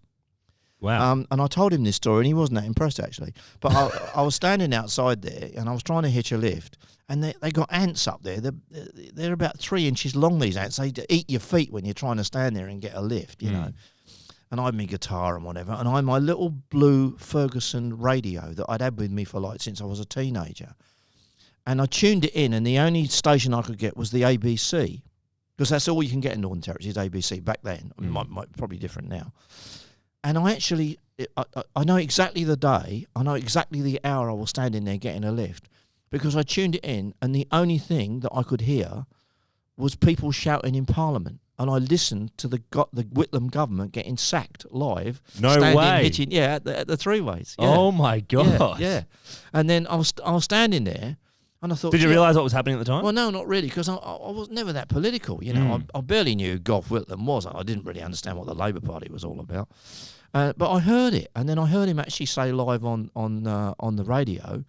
Wow. And I told him this story, and he wasn't that impressed, actually. But I was standing outside there, and I was trying to hitch a lift, and they got ants up there. They're about 3 inches long, these ants. They eat your feet when you're trying to stand there and get a lift, you know. And I had my guitar and whatever, and I had my little blue Ferguson radio that I'd had with me for since I was a teenager. And I tuned it in, and the only station I could get was the ABC, because that's all you can get in Northern Territory is ABC back then. Might probably different now. And I actually, I know exactly the day, I know exactly the hour I was standing there getting a lift, because I tuned it in, and the only thing that I could hear was people shouting in Parliament. And I listened to the Whitlam government getting sacked live. No way. Hitching, at the Three Ways. Yeah. Oh, my God. Yeah. And then I was standing there, and I thought... Did you realise what was happening at the time? Well, no, not really, because I was never that political. You know, I barely knew who Gough Whitlam was. I didn't really understand what the Labour Party was all about. But I heard it, and then I heard him actually say live on the radio,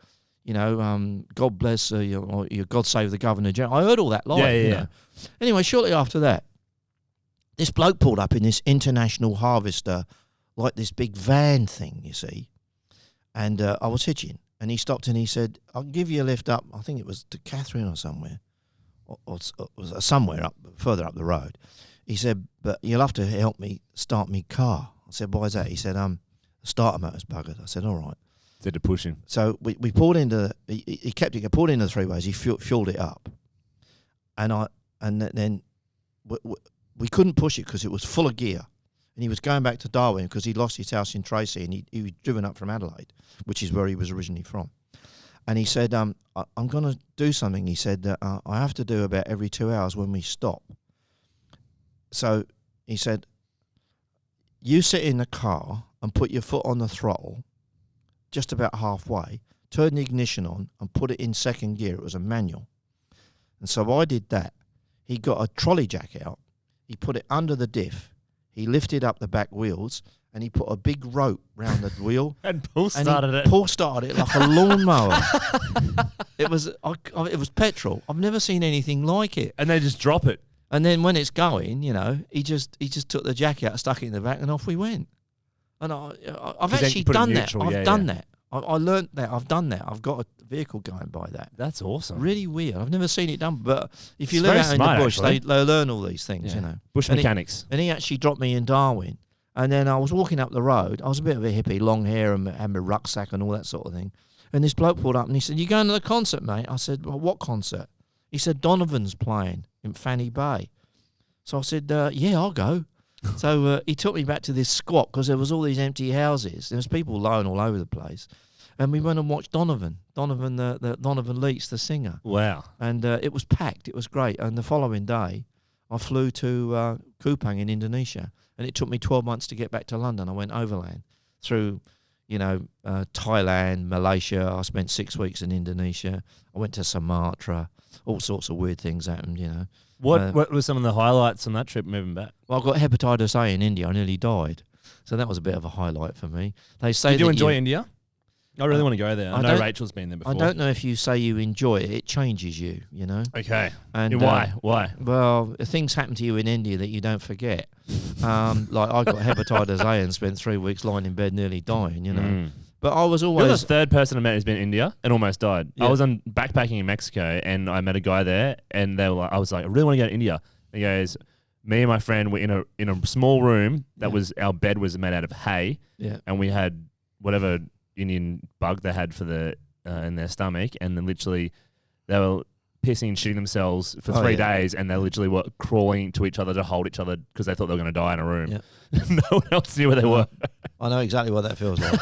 God bless, God save the Governor General. I heard all that live. Yeah. Anyway, shortly after that, this bloke pulled up in this International Harvester, like this big van thing, you see. And I was hitching, and he stopped and he said, "I'll give you a lift up." I think it was to Catherine or somewhere, or somewhere further up the road. He said, "But you'll have to help me start me car." I said, "Why is that?" He said, "The starter motor's buggered." I said, "All right." Said to push him. So we pulled into. He kept it. Pulled into the three ways. He fueled it up, and then we couldn't push it because it was full of gear, and he was going back to Darwin because he lost his house in Tracy, and he was driven up from Adelaide, which is where he was originally from. And he said, I'm going to do something. He said that I have to do about every 2 hours when we stop. So he said, you sit in the car and put your foot on the throttle just about halfway, turn the ignition on and put it in second gear. It was a manual. And so I did that. He got a trolley jack out. He put it under the diff. He lifted up the back wheels and he put a big rope round the wheel. And Paul started it. Paul started it like a lawnmower. It was petrol. I've never seen anything like it. And they just drop it. And then when it's going, he just took the jack out, stuck it in the back, and off we went. And I've actually done that. I've done that. I learnt that. I've done that. I've got a vehicle going by that. That's awesome. Really weird. I've never seen it done. But if you live out in the bush, they learn all these things, Bush mechanics. And he actually dropped me in Darwin. And then I was walking up the road. I was a bit of a hippie, long hair and had my rucksack and all that sort of thing. And this bloke pulled up and he said, "You going to the concert, mate?" I said, "Well, what concert?" He said, "Donovan's playing in Fanny Bay." So I said, "Yeah, I'll go." So he took me back to this squat because there was all these empty houses. There was people lying all over the place. And we went and watched Donovan, the Donovan Leitch, the singer. Wow. And it was packed. It was great. And the following day, I flew to Kupang in Indonesia. And it took me 12 months to get back to London. I went overland through, Thailand, Malaysia. I spent 6 weeks in Indonesia. I went to Sumatra. All sorts of weird things happened, What were some of the highlights on that trip moving back? Well, I got hepatitis A in India. I nearly died. So that was a bit of a highlight for me. They say Did you enjoy India? I really want to go there. I know Rachel's been there before. I don't know if you say you enjoy it. It changes you, Okay. And why? Why? Well, things happen to you in India that you don't forget. Like I got hepatitis A and spent 3 weeks lying in bed nearly dying, But I was always... You're the third person I met who's been in India and almost died. Yeah. I was on backpacking in Mexico and I met a guy there and they were like, I was like, I really want to go to India. He goes, me and my friend were in a small room that was, our bed was made out of hay. Yeah. And we had whatever Indian bug they had for in their stomach, and then literally they were pissing and shitting themselves for 3 days, and they literally were crawling to each other to hold each other because they thought they were going to die in a room. Yeah. No one else knew where they were. I know exactly what that feels like.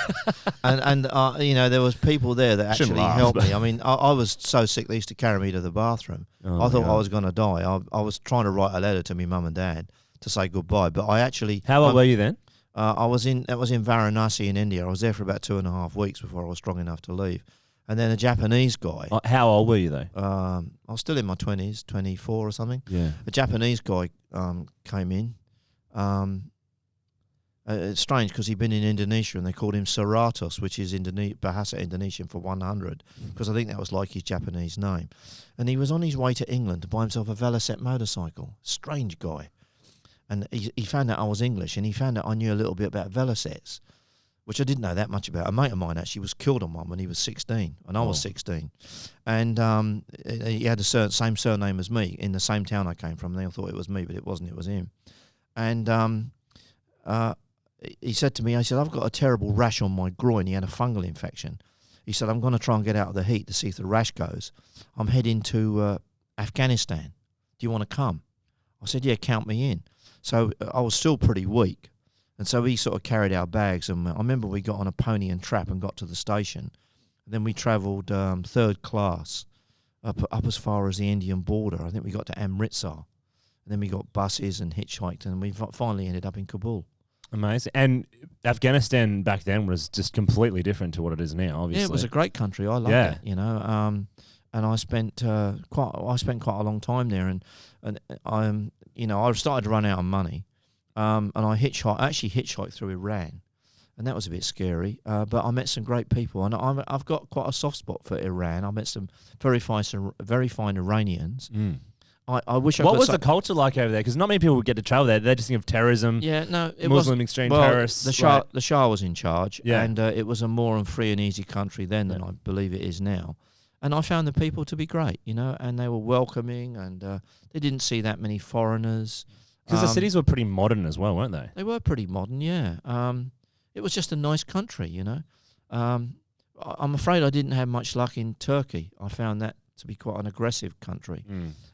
and there was people there that actually helped me. I mean, I was so sick they used to carry me to the bathroom. I thought I was going to die. I was trying to write a letter to my mum and dad to say goodbye, but I actually... How old were you then? That was in Varanasi in India. I was there for about 2.5 weeks before I was strong enough to leave. And then a Japanese guy. How old were you though? I was still in my 20s, 24 or something. Yeah. A Japanese guy came in. It's strange because he'd been in Indonesia and they called him Seratus, which is Bahasa Indonesian for 100, because I think that was like his Japanese name. And he was on his way to England to buy himself a Velocette motorcycle. Strange guy. And he found out I was English, and he found out I knew a little bit about Velocettes, which I didn't know that much about. A mate of mine actually was killed on one when he was 16, and I was 16. And he had the same surname as me in the same town I came from. They all thought it was me, but it wasn't. It was him. And he said to me, I said, "I've got a terrible rash on my groin." He had a fungal infection. He said, "I'm going to try and get out of the heat to see if the rash goes. I'm heading to Afghanistan. Do you want to come?" I said, "Yeah, count me in." So I was still pretty weak. And so he sort of carried our bags. And I remember we got on a pony and trap and got to the station. And then we travelled third class up as far as the Indian border. I think we got to Amritsar. And then we got buses and hitchhiked. And we finally ended up in Kabul. Amazing. And Afghanistan back then was just completely different to what it is now, obviously. Yeah, it was a great country. I loved it, And I spent quite a long time there. And I started to run out of money, and I hitchhiked through Iran, and that was a bit scary. But I met some great people, and I've got quite a soft spot for Iran. I met some very fine Iranians. Mm. I wish. What was the culture like over there? Because not many people would get to travel there. They just think of terrorism. Yeah, no, it Muslim was, extreme well, terrorists. The Shah was in charge, Yeah. and it was a more free and easy country then than I believe it is now. And I found the people to be great, and they were welcoming, and they didn't see that many foreigners. Because the cities were pretty modern as well, weren't they? They were pretty modern, yeah. It was just a nice country, I'm afraid I didn't have much luck in Turkey. I found that to be quite an aggressive country.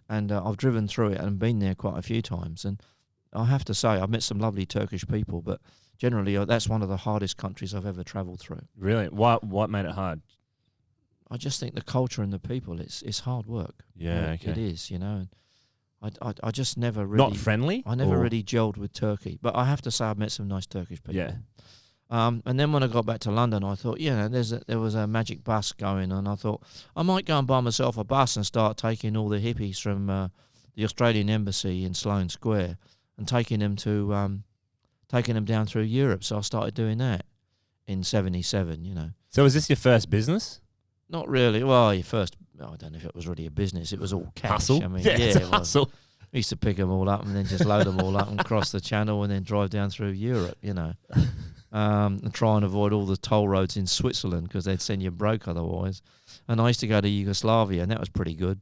And I've driven through it and been there quite a few times. And I have to say, I've met some lovely Turkish people, but generally that's one of the hardest countries I've ever travelled through. Really? What made it hard? I just think the culture and the people, it's hard work. Yeah, okay. It is, you know. I just never really... Not friendly? I never really gelled with Turkey. But I have to say I've met some nice Turkish people. Yeah. And then when I got back to London, I thought, there was a magic bus going, and I thought I might go and buy myself a bus and start taking all the hippies from the Australian Embassy in Sloane Square and taking them down through Europe. So I started doing that in '77. You know. So was this your first business? Not really. Well, I don't know if it was really a business. It was all cash. Hustle? I mean, It's a hustle. We used to pick them all up and then just load them all up and cross the channel and then drive down through Europe, you know. And try and avoid all the toll roads in Switzerland because they'd send you broke otherwise. And I used to go to Yugoslavia, and that was pretty good.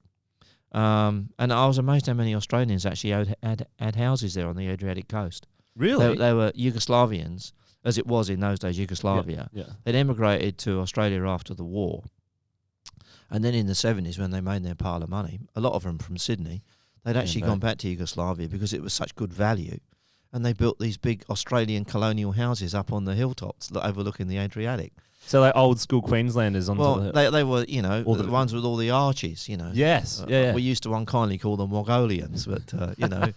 And I was amazed how many Australians actually had houses there on the Adriatic coast. Really? They were Yugoslavians, as it was in those days, Yugoslavia. Yeah. They'd emigrated to Australia after the war. And then in the 70s, when they made their pile of money, a lot of them from Sydney, they'd actually gone back to Yugoslavia because it was such good value. And they built these big Australian colonial houses up on the hilltops overlooking the Adriatic. So like old school Queenslanders on the hill. They were, you know, the ones with all the arches, you know. Yes, We used to unkindly call them Mongolians, but, you know.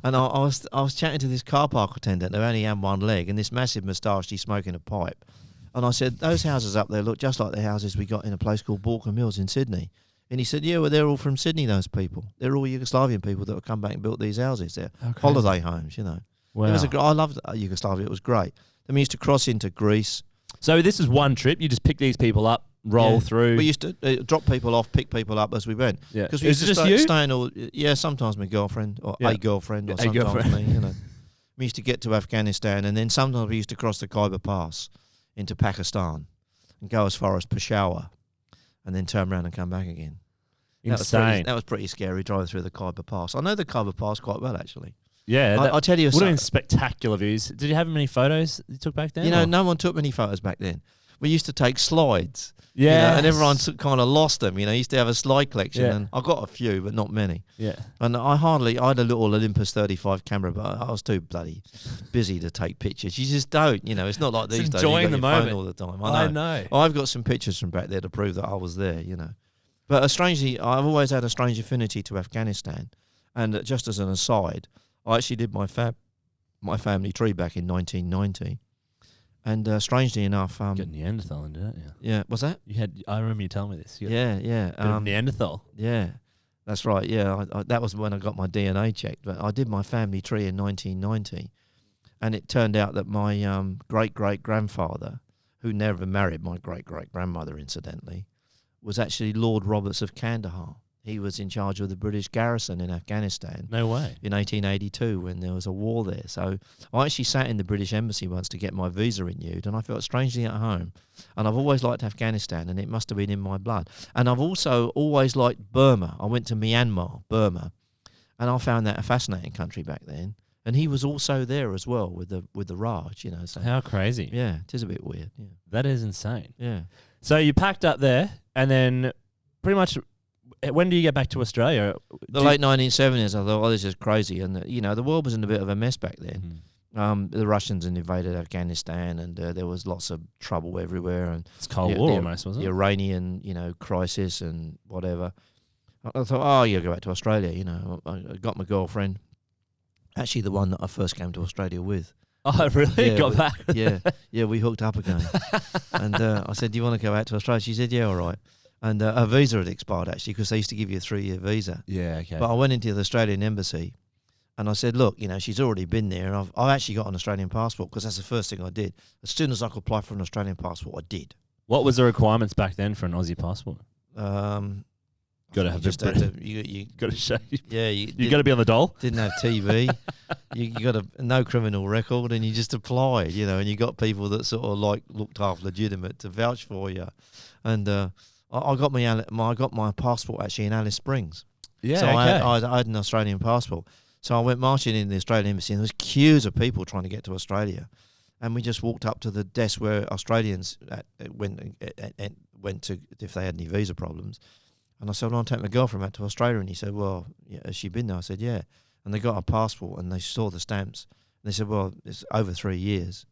And I was chatting to this car park attendant who only had one leg and this massive moustache, he's smoking a pipe. And I said, those houses up there look just like the houses we got in a place called Balkan Mills in Sydney. And he said, yeah, well, they're all from Sydney, those people. They're all Yugoslavian people that have come back and built these houses there. Holiday homes, you know. Wow. I loved Yugoslavia. It was great. Then we used to cross into Greece. So this is one trip. You just pick these people up, roll through. We used to drop people off, pick people up as we went. Yeah. Because we used to stay in all. Yeah, sometimes my girlfriend or a girlfriend or sometimes me. You know. We used to get to Afghanistan, and then sometimes we used to cross the Khyber Pass into Pakistan and go as far as Peshawar, and then turn around and come back again. Insane. That was pretty scary driving through the Khyber Pass. I know the Khyber Pass quite well, actually. Yeah, I'll tell you. Would have been spectacular views. Did you have many photos you took back then? You know, no one took many photos back then. We used to take slides. Yeah, you know, and everyone kind of lost them. You know, used to have a slide collection, Yeah. and I got a few, but not many. Yeah. And I had a little Olympus 35 camera, but I was too bloody busy to take pictures. You just don't, you know. It's not like these days. Enjoying the moment all the time. I know. I've got some pictures from back there to prove that I was there. You know, but strangely, I've always had a strange affinity to Afghanistan. And just as an aside, I actually did my family tree back in 1990. And strangely enough, you got Neanderthal into it, yeah. Yeah, what's that? I remember you telling me this. Yeah. Bit of Neanderthal. Yeah, that's right. Yeah, that was when I got my DNA checked. But I did my family tree in 1990, and it turned out that my great-great-grandfather, who never married my great-great-grandmother, incidentally, was actually Lord Roberts of Kandahar. He was in charge of the British garrison in Afghanistan. No way. In 1882 when there was a war there. So I actually sat in the British embassy once to get my visa renewed, and I felt strangely at home. And I've always liked Afghanistan, and it must have been in my blood. And I've also always liked Burma. I went to Myanmar, Burma, and I found that a fascinating country back then. And he was also there as well with the Raj, you know. So how crazy. Yeah, it is a bit weird. Yeah. That is insane. Yeah. So you packed up there, and then pretty much... When do you get back to Australia? The late 1970s, I thought, this is crazy. And, the world was in a bit of a mess back then. The Russians had invaded Afghanistan, and there was lots of trouble everywhere. And it's Cold War almost, wasn't it? The Iranian, crisis and whatever. I thought, you go back to Australia. I got my girlfriend, actually the one that I first came to Australia with. Oh, really? Yeah, got back? Yeah, we hooked up again. And I said, do you want to go out to Australia? She said, yeah, all right. And her visa had expired, actually, because they used to give you a 3-year visa. Yeah, okay. But I went into the Australian embassy, and I said, look, she's already been there. I've actually got an Australian passport, because that's the first thing I did. As soon as I could apply for an Australian passport, I did. What was the requirements back then for an Aussie passport? Got to have you got to show. Yeah, you got to be on the dole. Didn't have TV. you got no criminal record, and you just applied, and you got people that sort of looked half legitimate to vouch for you, and. I got my passport actually in Alice Springs. Yeah, so okay. I had an Australian passport. So I went marching in the Australian embassy, and there was queues of people trying to get to Australia. and we just walked up to the desk where Australians went to if they had any visa problems. And I said, well, I'll take my girlfriend back to Australia. And he said, well, yeah, has she been there? I said, yeah. And they got her passport and they saw the stamps. And they said, well, it's over 3 years.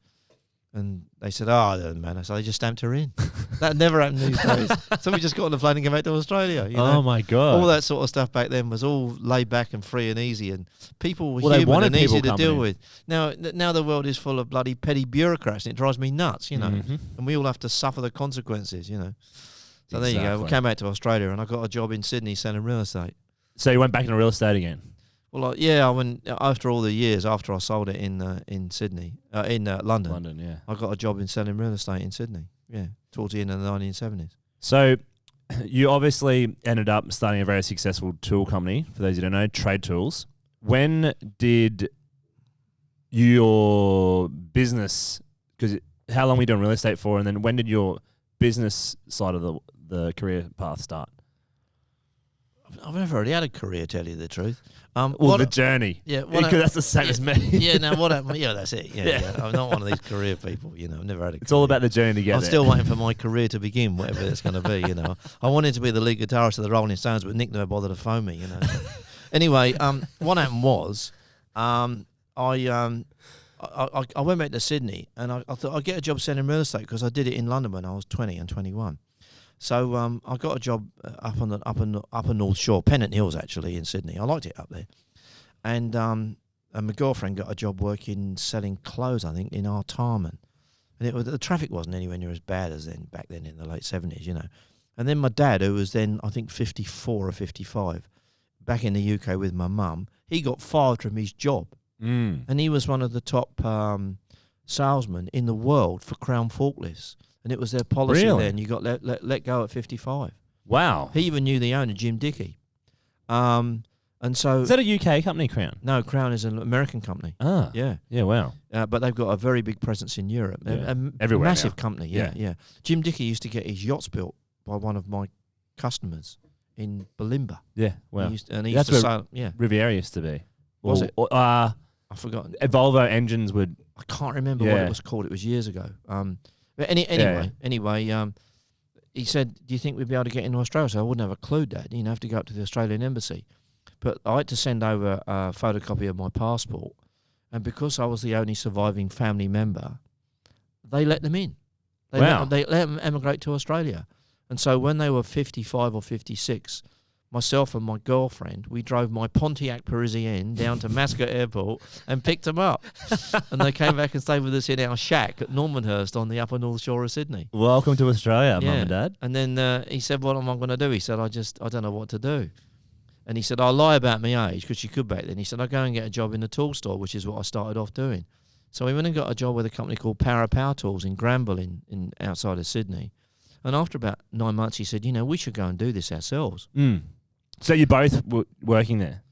And they said, oh, it doesn't matter. So they just stamped her in. That never happened these days. So we just got on the plane and came back to Australia. You know? Oh, my God. All that sort of stuff back then was all laid back and free and easy. And people were Well, human and easy to deal in. with. Now the world is full of bloody petty bureaucrats and it drives me nuts, you know. Mm-hmm. And we all have to suffer the consequences, you know. So there you go. We came back to Australia and I got a job in Sydney selling real estate. So you went back into real estate again? Well, I went after all the years after I sold it in Sydney, in London. London, yeah. I got a job in selling real estate in Sydney. Yeah, towards the end of the 1970s. So you obviously ended up starting a very successful tool company. For those who don't know, Trade Tools. When did your business? Because how long were you doing real estate for, and then when did your business side of the career path start? I've never really had a career, tell you the truth. The journey. Yeah, because that's the same as me. Yeah, no, what happened? Yeah, that's it. Yeah. I'm not one of these career people. You know, I've never had a. It's all about the journey to get I'm there. still waiting for my career to begin, whatever it's going to be. You know, I wanted to be the lead guitarist of the Rolling Stones, but Nick never bothered to phone me. You know. Anyway, what happened was, I went back to Sydney, and I thought I'd get a job selling real estate because I did it in London when I was 20 and 21. So I got a job up on the North Shore, Pennant Hills actually, in Sydney. I liked it up there, and my girlfriend got a job working selling clothes, I think, in Artarmon, and the traffic wasn't anywhere near as bad as back then in the late 70s, you know. And then my dad, who was then I think 54 or 55, back in the UK with my mum, he got fired from his job, and he was one of the top salesmen in the world for Crown forklifts. And it was their policy then. You got let go at 55. Wow. He even knew the owner, Jim Dickey. And so... Is that a UK company, Crown? No, Crown is an American company. Ah. Yeah. Yeah, wow. But they've got a very big presence in Europe. Yeah. Everywhere massive now. Company, yeah. Jim Dickey used to get his yachts built by one of my customers in Bulimba. Yeah, wow. He used to sail, yeah. Riviera used to be. Was it? I forgot. Volvo engines would... I can't remember what it was called. It was years ago. But anyway, he said, do you think we'd be able to get into Australia? So I wouldn't have a clue, Dad. You'd have to go up to the Australian embassy. But I had to send over a photocopy of my passport. And because I was the only surviving family member, they let them in. They let them emigrate to Australia. And so when they were 55 or 56, myself and my girlfriend, we drove my Pontiac Parisienne down to Mascot Airport and picked them up. And they came back and stayed with us in our shack at Normanhurst on the upper North Shore of Sydney. Welcome to Australia, Mum and Dad. And then he said, what am I going to do? He said, I don't know what to do. And he said, I'll lie about my age, because you could back then. He said, I'll go and get a job in the tool store, which is what I started off doing. So we went and got a job with a company called Power Tools in Granville in outside of Sydney. And after about 9 months, he said, we should go and do this ourselves. So you both were working there?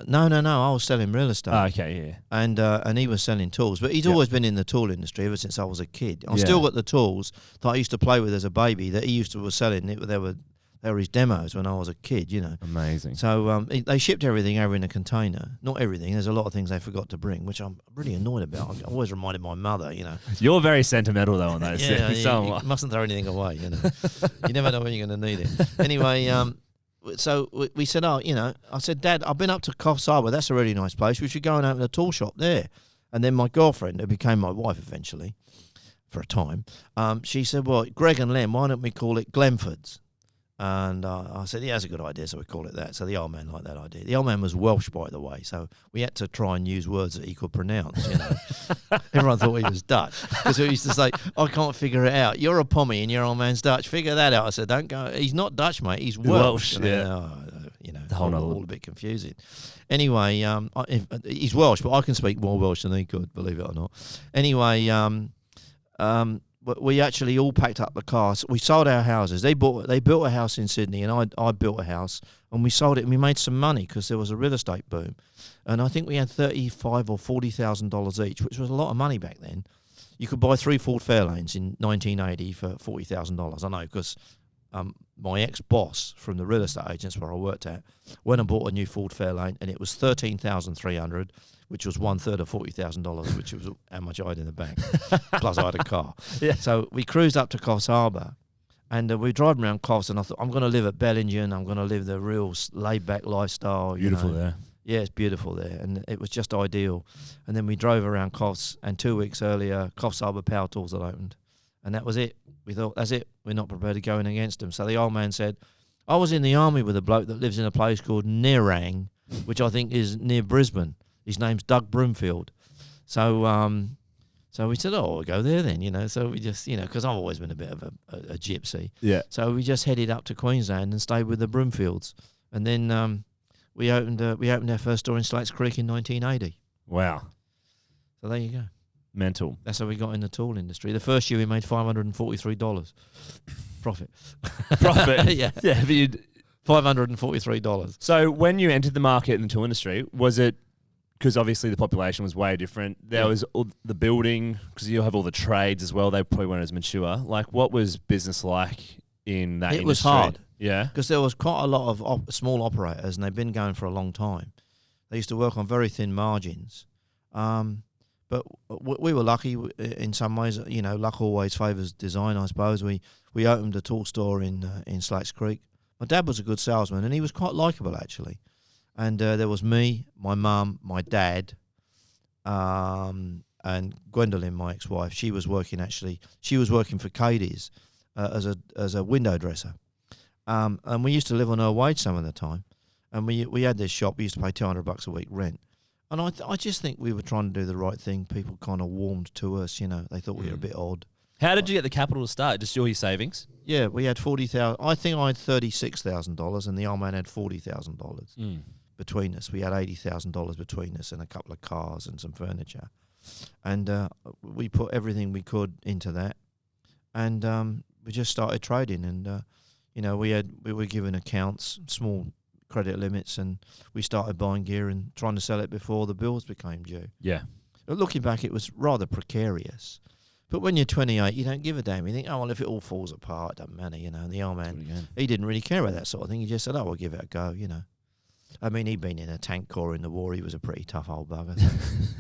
No. I was selling real estate. Oh, okay, yeah. And he was selling tools. But he's always been in the tool industry ever since I was a kid. I still got the tools that I used to play with as a baby that he was selling. They were his demos when I was a kid, Amazing. So they shipped everything over in a container. Not everything. There's a lot of things they forgot to bring, which I'm really annoyed about. I always reminded my mother, You're very sentimental, though, on those things. You mustn't throw anything away, You never know when you're going to need it. Anyway, so we said, I said, Dad, I've been up to Coffs Harbour. That's a really nice place. We should go and open a tool shop there. And then my girlfriend, who became my wife eventually, for a time, she said, well, Greg and Len, why don't we call it Glenford's? And I said, yeah, that's a good idea, so we call it that. So the old man liked that idea. The old man was Welsh, by the way, so we had to try and use words that he could pronounce, Everyone thought he was Dutch, because he used to say, I can't figure it out. You're a Pommy and your old man's Dutch. Figure that out. I said, don't go. He's not Dutch, mate. He's Welsh. All a bit confusing. Anyway, he's Welsh, but I can speak more Welsh than he could, believe it or not. Anyway, we actually all packed up the cars. We sold our houses. They built a house in Sydney, and I built a house, and we sold it, and we made some money because there was a real estate boom. And I think we had $35,000 or $40,000 each, which was a lot of money back then. You could buy 3 Ford Fairlanes in 1980 for $40,000. I know, because my ex-boss from the real estate agents where I worked at went and bought a new Ford Fairlane, and it was $13,300, which was $1/3 of $40,000, which was how much I had in the bank. Plus I had a car. Yeah. So we cruised up to Coffs Harbour, and we were driving around Coffs, and I thought, I'm going to live at Bellingen. I'm going to live the real laid-back lifestyle. Beautiful there. Yeah, it's beautiful there, and it was just ideal. And then we drove around Coffs, and 2 weeks earlier, Coffs Harbour Power Tools had opened, and that was it. We thought, that's it. We're not prepared to go in against them. So the old man said, I was in the army with a bloke that lives in a place called Nerang, which I think is near Brisbane. His name's Doug Broomfield. So so we said, oh, we'll go there then, you know. So we just, you know, because I've always been a bit of a gypsy. Yeah. So we just headed up to Queensland and stayed with the Broomfields. And then we opened our first store in Slates Creek in 1980. Wow. So there you go. Mental. That's how we got in the tool industry. The first year we made $543 profit. Profit. Yeah. Yeah. But you'd, $543. so when you entered the market in the tool industry, was it because obviously the population was way different? There was all the building, because you have all the trades as well. They probably weren't as mature. Like, what was business like in that industry? It was hard. Yeah. Because there was quite a lot of small operators, and they've been going for a long time. They used to work on very thin margins. But we were lucky in some ways. You know, luck always favours design, I suppose. We opened a tool store in Slates Creek. My dad was a good salesman, and he was quite likeable, actually. And there was me, my mum, my dad, and Gwendolyn, my ex-wife. She was working for Cadie's as a window dresser. And we used to live on her wage some of the time. And we had this shop. We used to pay $200 a week rent. And I just think we were trying to do the right thing. People kind of warmed to us, you know. They thought we were a bit odd. How did you get the capital to start? Just all your savings? Yeah, we had $40,000. I think I had $36,000, and the old man had $40,000 between us. We had $80,000 between us, and a couple of cars and some furniture. And we put everything we could into that, and we just started trading. And you know, we were given accounts, small credit limits, and we started buying gear and trying to sell it before the bills became due. Yeah. But looking back, it was rather precarious. But when you're 28, you don't give a damn. You think, oh, well, if it all falls apart, it doesn't matter, you know. And the old man, he didn't really care about that sort of thing. He just said, oh, we'll give it a go, you know. I mean, he'd been in a tank corps in the war. He was a pretty tough old bugger. So,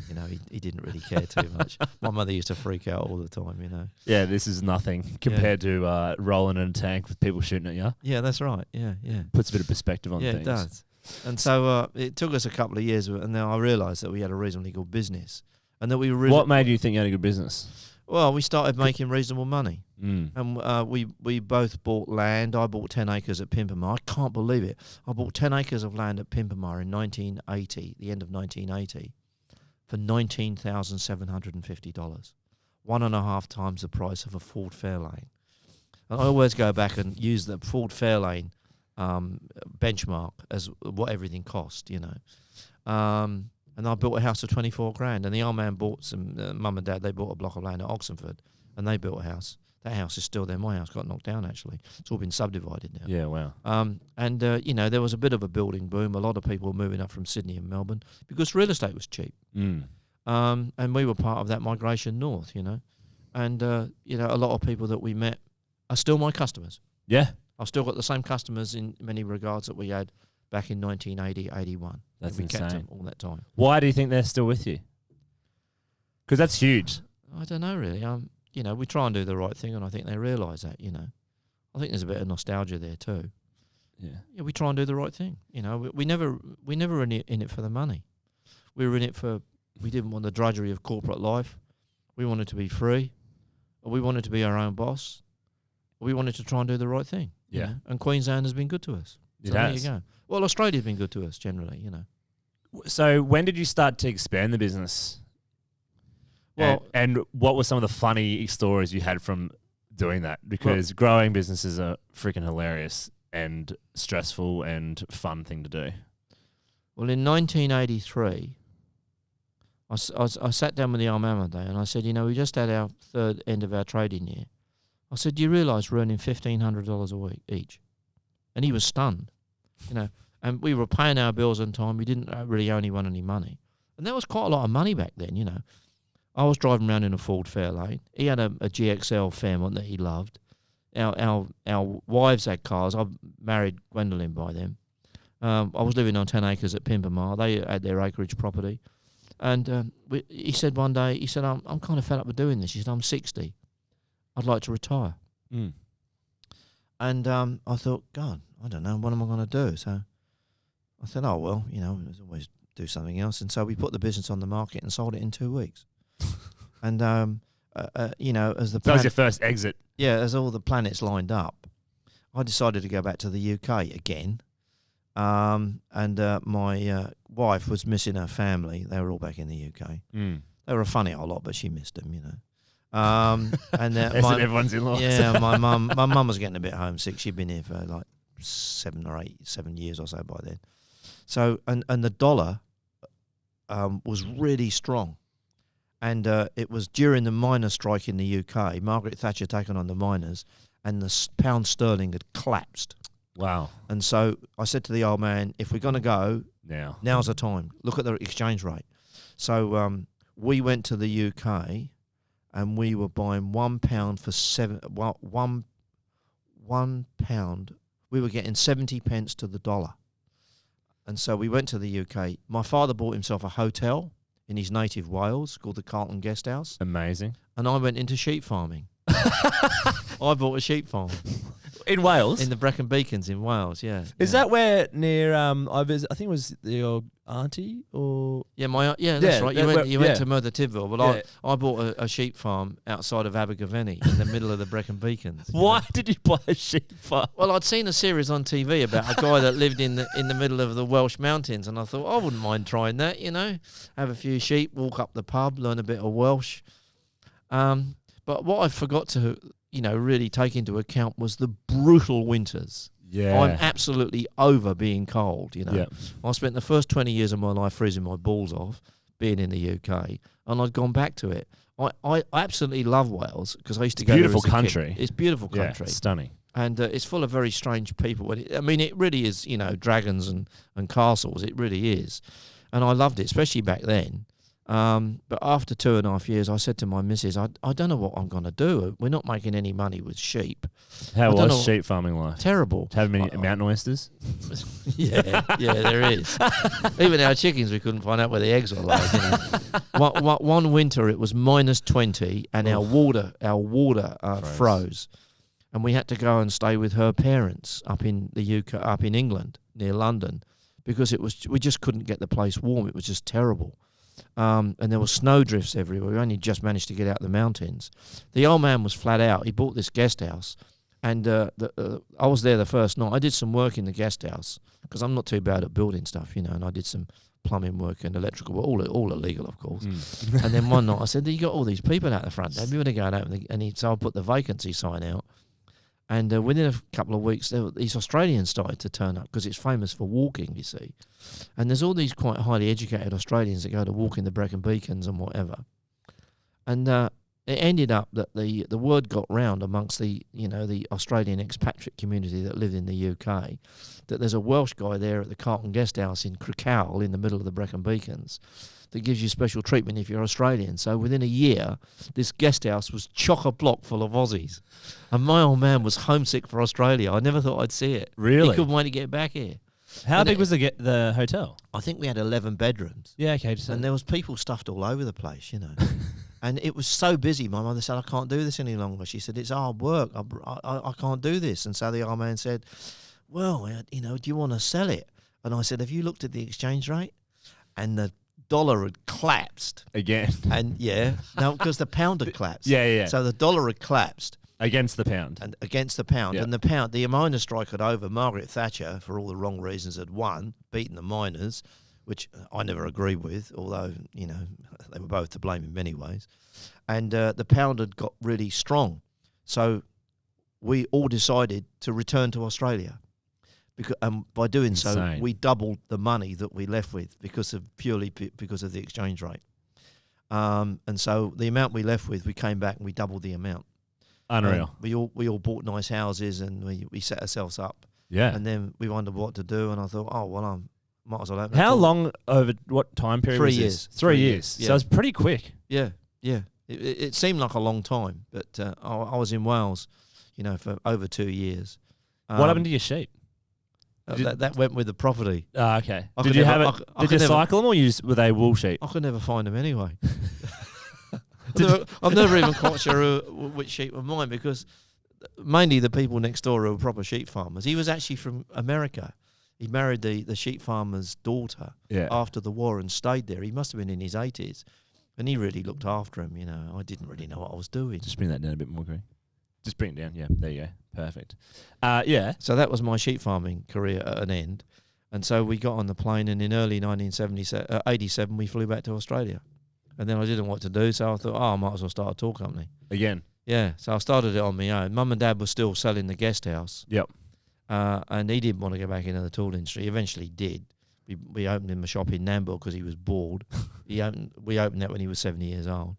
you know, he didn't really care too much. My mother used to freak out all the time, you know. Yeah, this is nothing compared to rolling in a tank with people shooting at you. Yeah, that's right. Yeah. Puts a bit of perspective on things. Yeah, it does. And so it took us a couple of years, and then I realised that we had a reasonably good business. And that we were What made you think you had a good business? Well, we started making reasonable money. Mm. And we both bought land. I bought 10 acres at Pimpamar. I can't believe it. I bought 10 acres of land at Pimpamar in 1980, the end of 1980, for $19,750. 1.5 times the price of a Ford Fairlane. And I always go back and use the Ford Fairlane benchmark as what everything cost, you know. And I built a house for $24,000. And the old man bought some, mum and dad, they bought a block of land at Oxenford, and they built a house. That house is still there. My house got knocked down, actually. It's all been subdivided now. Yeah, wow. And you know, there was a bit of a building boom. A lot of people were moving up from Sydney and Melbourne because real estate was cheap. Mm. And we were part of that migration north, you know. And, you know, a lot of people that we met are still my customers. Yeah. I've still got the same customers in many regards that we had back in 1980, 81. That's we insane. kept them all that time. Why do you think they're still with you? Because that's huge. I don't know, really. You know, we try and do the right thing, and I think they realise that, you know. I think there's a bit of nostalgia there too. Yeah, we try and do the right thing. You know, we never were in it for the money. We were in it for, we didn't want the drudgery of corporate life. We wanted to be free. Or we wanted to be our own boss. Or we wanted to try and do the right thing. Yeah. You know? And Queensland has been good to us. So there you go. Well, Australia's been good to us generally, you know. So when did you start to expand the business? Well, and what were some of the funny stories you had from doing that? Because growing businesses are freaking hilarious and stressful and fun thing to do. Well, in 1983, I sat down with the old man one day and I said, you know, we just had our third end of our trading year. I said, do you realise we're earning $1,500 a week each? And he was stunned, you know. And we were paying our bills on time. We didn't really owe anyone any money. And that was quite a lot of money back then, you know. I was driving around in a Ford Fairlane. He had a GXL Fairmont that he loved. our wives had cars. I married Gwendolyn by then. I was living on 10 acres at Pimpamar. They had their acreage property. And he said one day, I'm kind of fed up with doing this. He said, I'm 60. I'd like to retire. Mm. And I thought, God, I don't know. What am I going to do? So I said, oh, well, there's always do something else. And so we put the business on the market and sold it in 2 weeks. And, as the... That was your first exit. Yeah, as all the planets lined up, I decided to go back to the UK again. My wife was missing her family. They were all back in the UK. Mm. They were a funny old lot, but she missed them, And everyone's in law. Yeah, my mum was getting a bit homesick. She'd been here for like 7 years or so by then. So and the dollar was really strong, and it was during the miners' strike in the UK. Margaret Thatcher taken on the miners, and the pound sterling had collapsed. Wow. And so I said to the old man, if we're going to go, now's the time. Look at the exchange rate. So we went to the UK and we were buying £1 for one pound. We were getting 70 pence to the dollar. And so we went to the UK. My father bought himself a hotel in his native Wales called the Carlton Guest House. Amazing. And I went into sheep farming. I bought a sheep farm. In Wales? In the Brecon Beacons in Wales, yeah. Is that where near, I think it was your auntie or... That's right. You went to Merthyr Tydfil, but I bought a sheep farm outside of Abergavenny in the middle of the Brecon Beacons. Why did you buy a sheep farm? Well, I'd seen a series on TV about a guy that lived in the middle of the Welsh mountains, and I thought, I wouldn't mind trying that, have a few sheep, walk up the pub, learn a bit of Welsh. But what I forgot to... really take into account was the brutal winters. Yeah. I'm absolutely over being cold, Yeah. I spent the first 20 years of my life freezing my balls off, being in the UK, and I'd gone back to it. I absolutely love Wales because I used to go there as a country. kid. It's beautiful country. Yeah, stunning. And it's full of very strange people. It really is, dragons and castles. It really is. And I loved it, especially back then. But after 2.5 years, I said to my missus, I don't know what I'm going to do. We're not making any money with sheep. How was sheep farming life? Terrible. Have many mountain oysters? Yeah, there is. Even our chickens, we couldn't find out where the eggs were laid. One winter, it was -20, and our water froze. And we had to go and stay with her parents up in the UK, up in England, near London, because we just couldn't get the place warm. It was just terrible. And there were snowdrifts everywhere. We only just managed to get out the mountains. The old man was flat out. He bought this guest house, and I was there the first night. I did some work in the guest house because I'm not too bad at building stuff, and I did some plumbing work and electrical work, all illegal, of course. Mm. And then one night I said, you got all these people out the front. Have you want to go out? So I put the vacancy sign out. And within a couple of weeks, these Australians started to turn up because it's famous for walking, you see. And there's all these quite highly educated Australians that go to walk in the Brecon Beacons and whatever. And it ended up that the word got round amongst the Australian expatriate community that lived in the UK that there's a Welsh guy there at the Carlton Guest House in Crickhowell in the middle of the Brecon Beacons that gives you special treatment if you're Australian. So within a year, this guest house was chock-a-block full of Aussies. And my old man was homesick for Australia. I never thought I'd see it. Really? He couldn't wait to get back here. How big was the hotel? I think we had 11 bedrooms. Yeah, okay. And there was people stuffed all over the place, And it was so busy. My mother said, I can't do this any longer. She said, it's hard work. I can't do this. And so the old man said, well, do you want to sell it? And I said, have you looked at the exchange rate? And the dollar had collapsed again, and because the pound had collapsed. Yeah. So the dollar had collapsed against the pound, and the miners' strike had over. Margaret Thatcher, for all the wrong reasons, had won, beaten the miners, which I never agreed with. Although they were both to blame in many ways, and the pound had got really strong. So we all decided to return to Australia. Because, by doing so, we doubled the money that we left with because of the exchange rate. And so the amount we left with, we came back and we doubled the amount. Unreal. We all bought nice houses and we set ourselves up. Yeah. And then we wondered what to do, and I thought, I might as well open. How long over what time period? 3 years. 3 years. Yeah. So it's pretty quick. Yeah. It seemed like a long time, but I was in Wales, for over 2 years. What happened to your sheep? That went with the property. Okay. I Did could you never- have it? I Did could you never- cycle them, or were they wool sheep? I could never find them anyway. I'm never even quite sure which sheep were mine, because mainly the people next door were proper sheep farmers. He was actually from America. He married the sheep farmer's daughter after the war and stayed there. He must have been in his 80s, and he really looked after him. I didn't really know what I was doing. Just bring that down a bit more, Greg. Just bring it down. Yeah, there you go. Perfect. Yeah. So that was my sheep farming career at an end. And so we got on the plane, and in early 1987, we flew back to Australia. And then I didn't know what to do, so I thought, I might as well start a tool company. Again. Yeah, so I started it on my own. Mum and Dad were still selling the guest house. Yep. And he didn't want to go back into the tool industry. He eventually did. We opened him a shop in Nambour because he was bored. We opened that when he was 70 years old.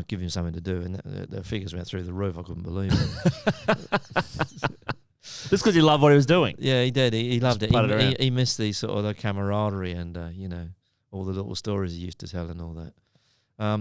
Give him something to do, and the figures went through the roof. I couldn't believe it. Just because he loved what he was doing. Yeah, he did. He loved it. He missed the sort of the camaraderie and all the little stories he used to tell and all that.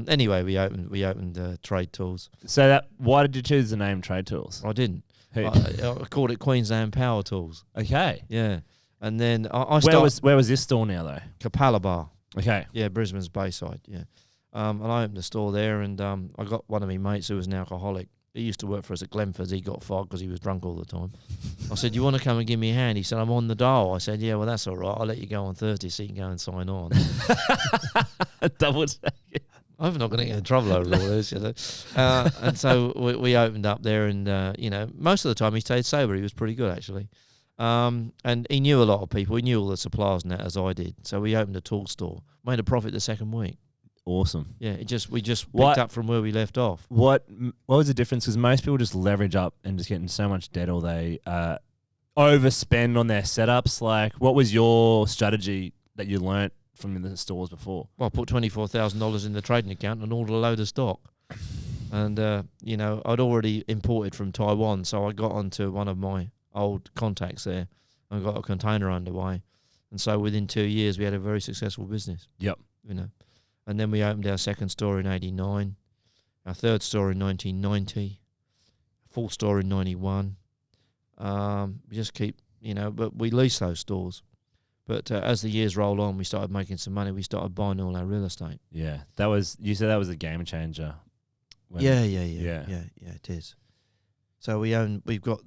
Anyway, we opened Trade Tools. So why did you choose the name Trade Tools? I didn't. Who? I called it Queensland Power Tools. Okay. Yeah, and then I started. Where was this store now though? Capalaba. Okay. Yeah, Brisbane's Bayside. Yeah, and I opened a store there, and I got one of my mates who was an alcoholic. He used to work for us at Glenford's. He got fired because he was drunk all the time. I said, "You want to come and give me a hand?" He said, "I'm on the dole." I said, "Yeah, well, that's all right. I'll let you go on Thursday so you can go and sign on." Double check. I'm not going to get in trouble over all this, and so we opened up there, and most of the time he stayed sober. He was pretty good actually, and he knew a lot of people. He knew all the suppliers and that, as I did. So we opened a tool store, made a profit the second week. Awesome. Yeah, we just picked up from where we left off. What was the difference? Because most people just leverage up and just get in so much debt, or they overspend on their setups. Like, what was your strategy that you learnt from the stores before? Well, I put $24,000 in the trading account and ordered a load of stock. And, I'd already imported from Taiwan, so I got onto one of my old contacts there and got a container underway. And so within 2 years, we had a very successful business. Yep. And then we opened our second store in 89, our third store in 1990, fourth store in 91. We just keep, but we lease those stores. But as the years rolled on, we started making some money. We started buying all our real estate. Yeah, you said that was a game changer. Yeah, it is. So we've got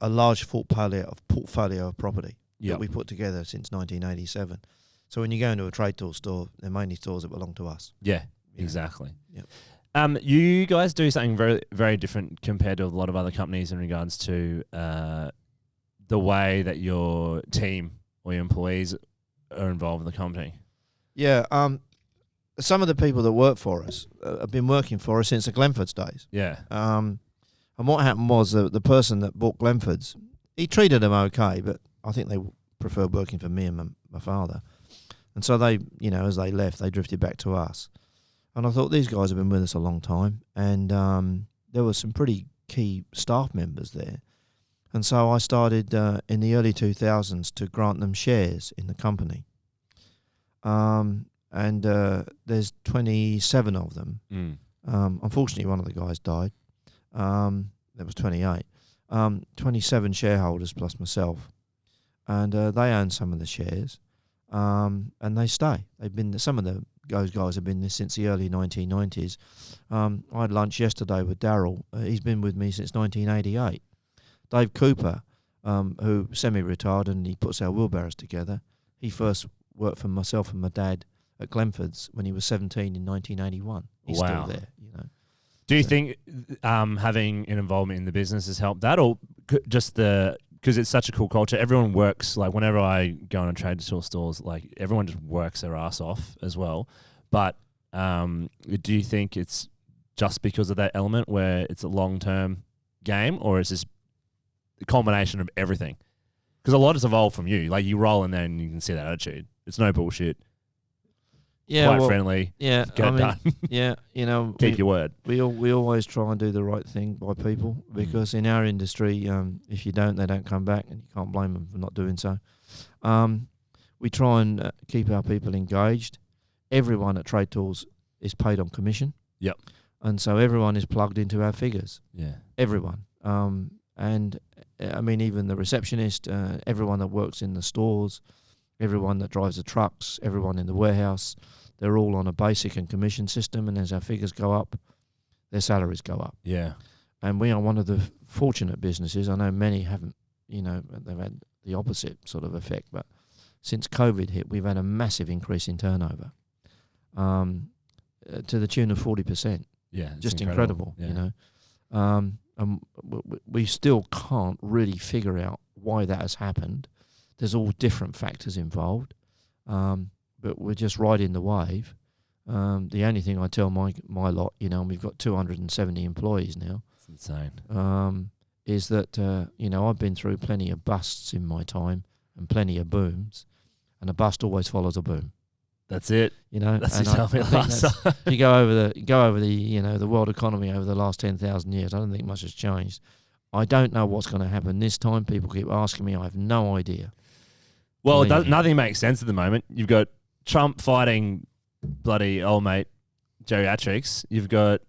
a large portfolio of property that we put together since 1987. So when you go into a trade tool store, they're mainly stores that belong to us. Yeah, exactly. Yep. You guys do something very, very different compared to a lot of other companies in regards to the way that your team or your employees are involved in the company. Yeah. Some of the people that work for us have been working for us since the Glenford's days. Yeah. And what happened was the person that bought Glenford's, he treated them okay, but I think they preferred working for me and my father. And so they, as they left, they drifted back to us. And I thought, these guys have been with us a long time. And there were some pretty key staff members there. And so I started in the early 2000s to grant them shares in the company. And there's 27 of them. Unfortunately, one of the guys died. There was 28. 27 shareholders plus myself. And they own some of the shares. And they stay. Some of those guys have been there since the early 1990s. I had lunch yesterday with Darryl. He's been with me since 1988. Dave Cooper, who semi-retired, and he puts our wheelbarrows together. He first worked for myself and my dad at Glenford's when he was 17 in 1981. He's still there. Do you think having an involvement in the business has helped that, or just because it's such a cool culture? Everyone works, like whenever I go on a trade tool stores, like everyone just works their ass off as well. But do you think it's just because of that element where it's a long-term game, or is this a combination of everything? Because a lot has evolved from you. Like you roll in there and you can see that attitude. It's no bullshit. Yeah, quite friendly. Yeah, get it done. Yeah, keep your word. We always try and do the right thing by people, because in our industry, if you don't, they don't come back, and you can't blame them for not doing so. We try and keep our people engaged. Everyone at Trade Tools is paid on commission. Yep. And so everyone is plugged into our figures. Yeah. Everyone. And I mean, even the receptionist, everyone that works in the stores, everyone that drives the trucks, everyone in the warehouse, they're all on a basic and commission system. And as our figures go up, their salaries go up. Yeah. And we are one of the fortunate businesses. I know many haven't, they've had the opposite sort of effect. But since COVID hit, we've had a massive increase in turnover, to the tune of 40%. Yeah. Just incredible, yeah. And we still can't really figure out why that has happened. There's all different factors involved, but we're just riding the wave. The only thing I tell my lot, and we've got 270 employees now. It's insane. Is that, I've been through plenty of busts in my time and plenty of booms, and a bust always follows a boom. That's it. That's and if you go over the world economy over the last 10,000 years, I don't think much has changed. I don't know what's going to happen this time. People keep asking me. I have no idea. Well, nothing makes sense at the moment. You've got Trump fighting bloody old mate geriatrics. You've got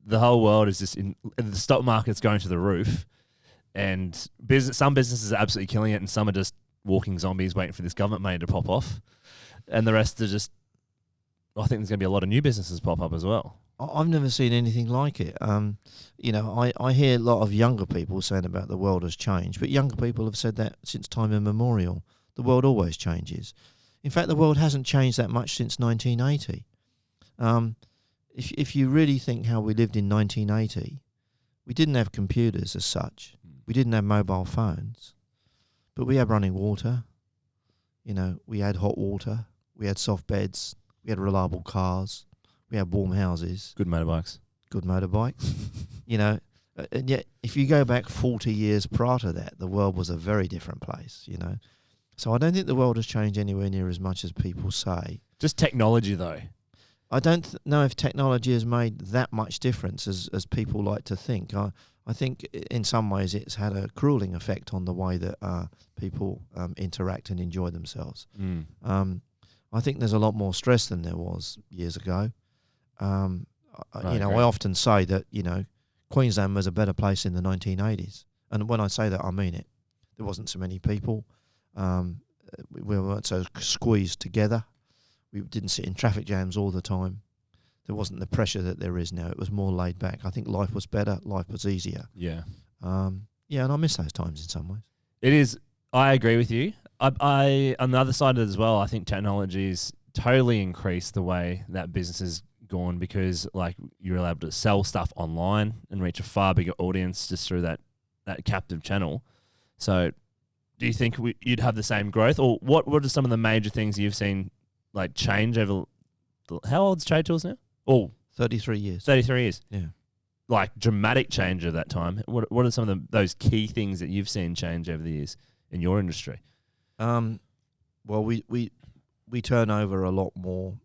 the whole world is just the stock market's going to the roof, and some businesses are absolutely killing it, and some are just walking zombies waiting for this government money to pop off. And the rest are just, I think there's going to be a lot of new businesses pop up as well. I've never seen anything like it. I hear a lot of younger people saying about the world has changed, but younger people have said that since time immemorial. The world always changes. In fact, the world hasn't changed that much since 1980. If you really think how we lived in 1980, we didn't have computers as such. We didn't have mobile phones, but we had running water. We had hot water. We had soft beds. We had reliable cars. We had warm houses. Good motorbikes. And yet if you go back 40 years prior to that, the world was a very different place, So I don't think the world has changed anywhere near as much as people say. Just technology, though. I don't know if technology has made that much difference as people like to think. I think in some ways it's had a crueling effect on the way that people interact and enjoy themselves. I think there's a lot more stress than there was years ago. I often say that, Queensland was a better place in the 1980s. And when I say that, I mean it. There wasn't so many people. We weren't so squeezed together. We didn't sit in traffic jams all the time. There wasn't the pressure that there is now. It was more laid back. I think life was better. Life was easier. Yeah. And I miss those times in some ways. It is. I agree with you. I on the other side of it as well, I think technology's totally increased the way that business has gone, because like you're able to sell stuff online and reach a far bigger audience just through that captive channel. So do you think you'd have the same growth, or what are some of the major things you've seen like change over how old's Trade Tools now? 33 years. 33 years. Yeah. Like dramatic change of that time. What are some of those key things that you've seen change over the years in your industry? Well, we turn over a lot more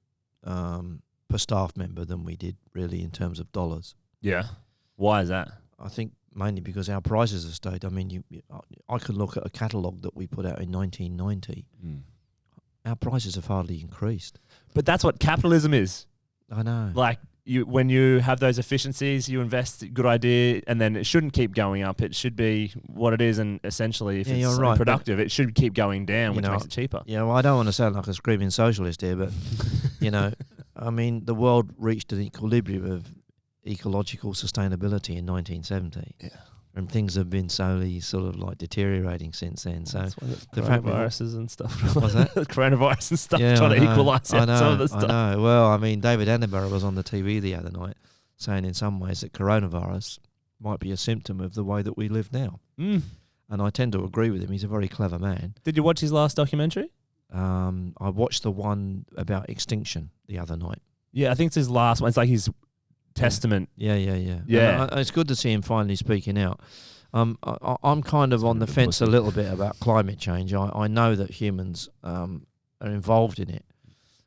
per staff member than we did really in terms of dollars. Yeah. Why is that? I think mainly because our prices have stayed. I mean, I could look at a catalogue that we put out in 1990. Our prices have hardly increased. But that's what capitalism is. I know. Like when you have those efficiencies, you invest, good idea, and then it shouldn't keep going up. It should be what it is, and essentially, if it's right, productive, it should keep going down, which makes it cheaper. Yeah, well, I don't want to sound like a screaming socialist here, but I mean, the world reached an equilibrium of ecological sustainability in 1970. Yeah. And things have been slowly sort of like deteriorating since then. So the coronaviruses and stuff. What's that? Coronavirus and stuff, trying to equalise out some of the stuff. I know. Well, I mean, David Attenborough was on the TV the other night saying in some ways that coronavirus might be a symptom of the way that we live now. And I tend to agree with him. He's a very clever man. Did you watch his last documentary? I watched the one about extinction the other night. Yeah, I think it's his last one. It's like his testament. Yeah. It's good to see him finally speaking out. I'm kind of on the fence a little bit about climate change. I know that humans are involved in it.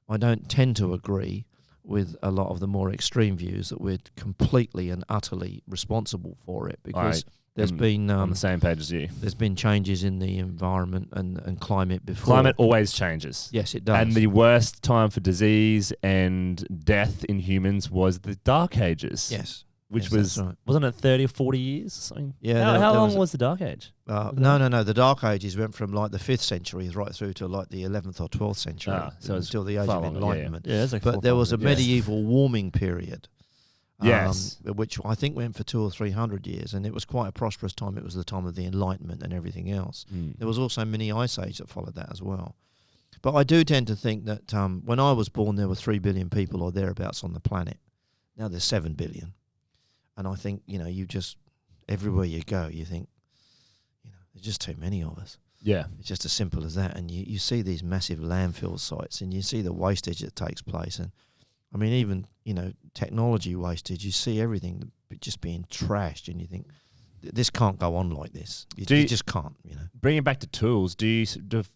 I don't tend to agree with a lot of the more extreme views that we're completely and utterly responsible for it, because There's been on the same page as you. There's been changes in the environment and climate before. Climate always changes. Yes, it does. And the worst time for disease and death in humans was the Dark Ages. Yes. Which yes, was, wasn't it 30 or 40 years or something? Yeah. How long was the Dark Age? No. The Dark Ages went from like the 5th century right through to like the 11th or 12th century. So it's until the Age of Enlightenment. Yeah, it's like but there was a medieval warming period. Yes. Which I think went for 200 or 300 years, and it was quite a prosperous time. It was the time of the Enlightenment and everything else. There was also mini ice age that followed that as well. But I do tend to think that when I was born, there were 3 billion people or thereabouts on the planet. Now there's 7 billion. And I think, you just, everywhere you go, you think, there's just too many of us. Yeah. It's just as simple as that. And you see these massive landfill sites, and you see the wastage that takes place. And I mean, even, technology wastage, you see everything just being trashed, and you think, this can't go on like this. You just can't, Bringing it back to tools, do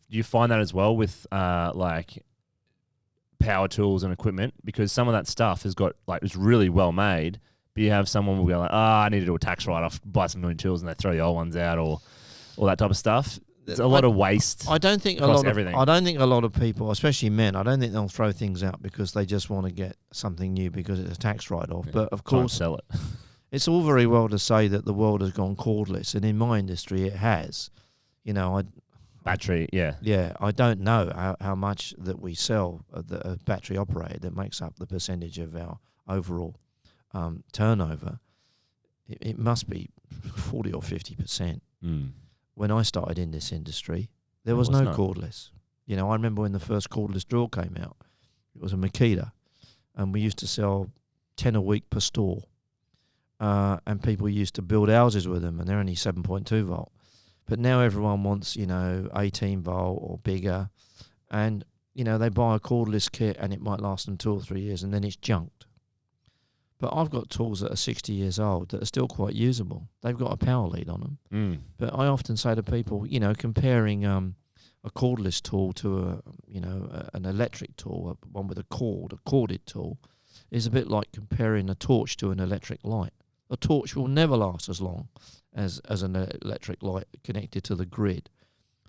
you find that as well with, like, power tools and equipment? Because some of that stuff has got, like, it's really well made, but you have someone will go like, I need to do a tax write-off, buy some new tools, and they throw the old ones out, or all that type of stuff. It's a lot of waste. I don't think a lot of people, especially men, I don't think they'll throw things out because they just want to get something new because it's a tax write-off. Yeah. But of course, sell it. It's all very well to say that the world has gone cordless, and in my industry, it has. Battery, yeah. Yeah, I don't know how much that we sell the battery operated that makes up the percentage of our overall turnover. It must be 40 or 50%. When I started in this industry, there was no cordless. I remember when the first cordless drill came out. It was a Makita, and we used to sell 10 a week per store. And people used to build houses with them, and they're only 7.2 volt. But now everyone wants, 18 volt or bigger. And, they buy a cordless kit, and it might last them 2 or 3 years, and then it's junked. But I've got tools that are 60 years old that are still quite usable. They've got a power lead on them. But I often say to people, comparing a cordless tool to an electric tool, one with a corded tool, is a bit like comparing a torch to an electric light. A torch will never last as long as an electric light connected to the grid.